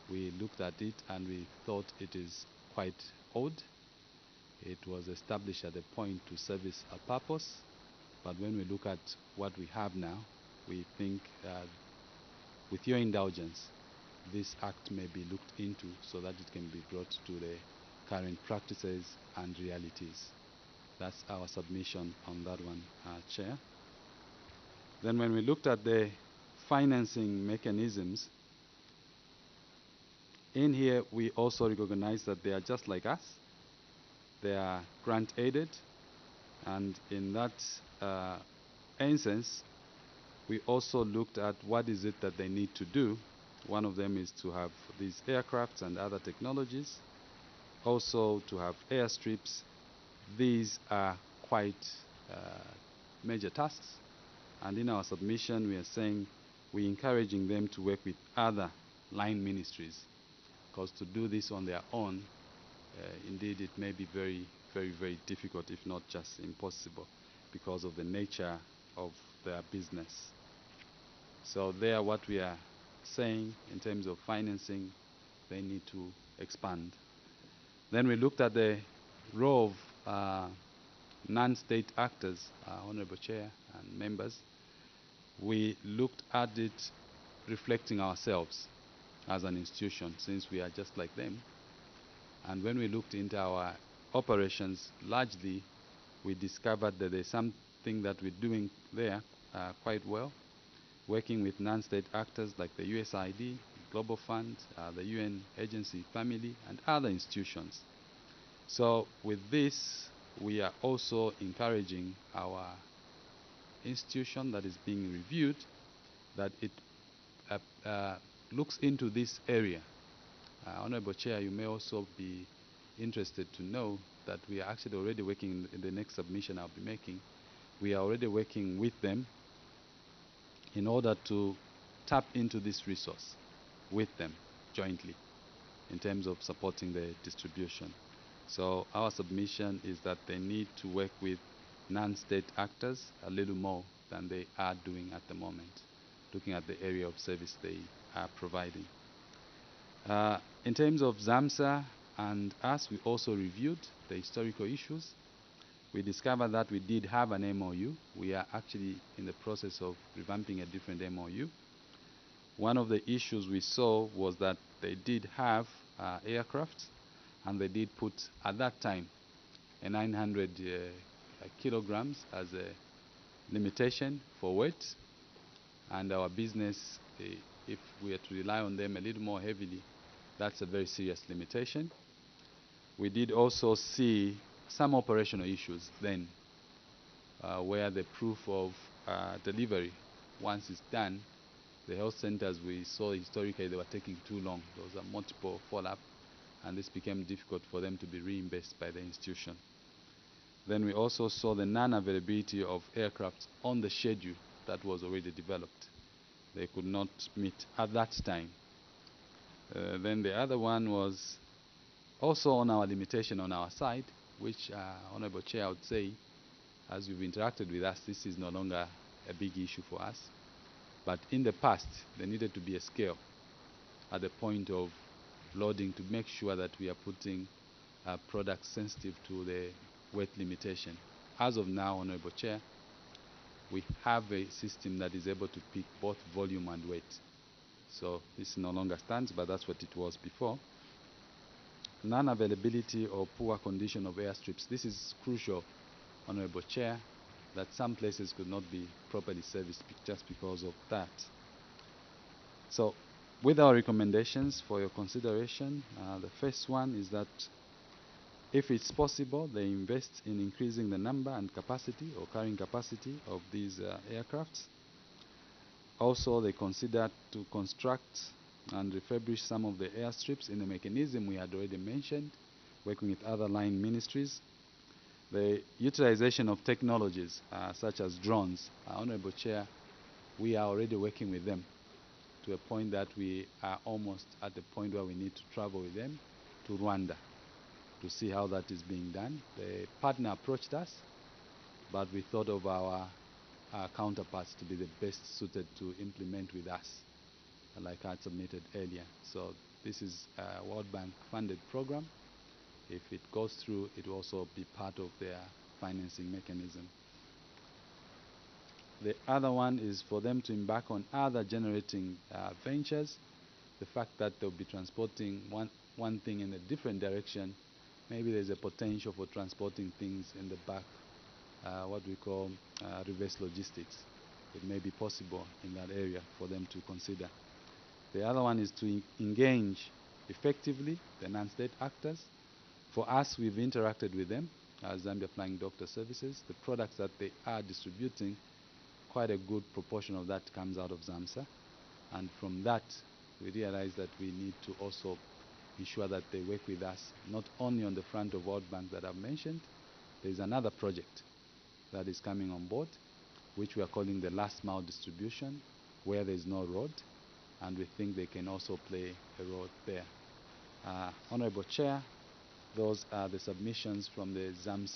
we looked at it and we thought it is quite odd. It was established at a point to service a purpose, but when we look at what we have now, we think with your indulgence, this Act may be looked into so that it can be brought to the current practices and realities. That's our submission on that one, Chair. Then when we looked at the financing mechanisms, in here we also recognize that they are just like us. They are grant-aided, and in that instance, we also looked at what is it that they need to do. One of them is to have these aircrafts and other technologies, also to have airstrips. These are quite major tasks, and in our submission we are saying we're encouraging them to work with other line ministries, because to do this on their own, indeed it may be very, very, very difficult, if not just impossible, because of the nature of their business. So there, what we are saying in terms of financing, they need to expand. Then we looked at the role of non-state actors, Honorable Chair and members. We looked at it reflecting ourselves as an institution, since we are just like them. And when we looked into our operations, largely we discovered that there's something that we're doing there quite well, working with non-state actors like the USAID, Global Fund, the UN agency family, and other institutions. So with this, we are also encouraging our institution that is being reviewed that it looks into this area. Honorable Chair, you may also be interested to know that we are actually already working in the next submission I'll be making. We are already working with them in order to tap into this resource with them jointly in terms of supporting the distribution. So our submission is that they need to work with non-state actors a little more than they are doing at the moment, looking at the area of service they are providing. In terms of ZAMSA and us, we also reviewed the historical issues. We discovered that we did have an MOU. We are actually in the process of revamping a different MOU. One of the issues we saw was that they did have aircraft, and they did put, at that time, a 900 kilograms as a limitation for weight. And our business, if we are to rely on them a little more heavily, that's a very serious limitation. We did also see some operational issues then, where the proof of delivery, once it's done, the health centers we saw historically, they were taking too long. There was a multiple follow-up, and this became difficult for them to be reimbursed by the institution. Then we also saw the non-availability of aircraft on the schedule that was already developed. They could not meet at that time. Then the other one was also on our limitation on our side, which, Honorable Chair, I would say, as you've interacted with us, this is no longer a big issue for us. But in the past, there needed to be a scale at the point of loading to make sure that we are putting products sensitive to the weight limitation. As of now, Honorable Chair, we have a system that is able to pick both volume and weight. So this no longer stands, but that's what it was before. Non-availability or poor condition of airstrips. This is crucial, Honorable Chair, that some places could not be properly serviced just because of that. So with our recommendations for your consideration, the first one is that if it's possible, they invest in increasing the number and capacity or carrying capacity of these aircrafts. Also, they consider to construct and refurbish some of the airstrips in the mechanism we had already mentioned, working with other line ministries. The utilization of technologies such as drones. Honorable Chair, we are already working with them to a point that we are almost at the point where we need to travel with them to Rwanda to see how that is being done. The partner approached us, but we thought of our counterparts to be the best suited to implement with us, like I had submitted earlier. So this is a World Bank funded program. If it goes through, it will also be part of their financing mechanism. The other one is for them to embark on other generating ventures. The fact that they'll be transporting one thing in a different direction, maybe there's a potential for transporting things in the back, what we call reverse logistics. It may be possible in that area for them to consider. The other one is to engage effectively the non-state actors. For us, we've interacted with them as Zambia Flying Doctor Services. The products that they are distributing, quite a good proportion of that comes out of ZAMSA. And from that, we realize that we need to also ensure that they work with us, not only on the front of World Bank that I've mentioned. There's another project that is coming on board, which we are calling the last mile distribution, where there's no road, and we think they can also play a role there. Honorable Chair, those are the submissions from the ZAMSA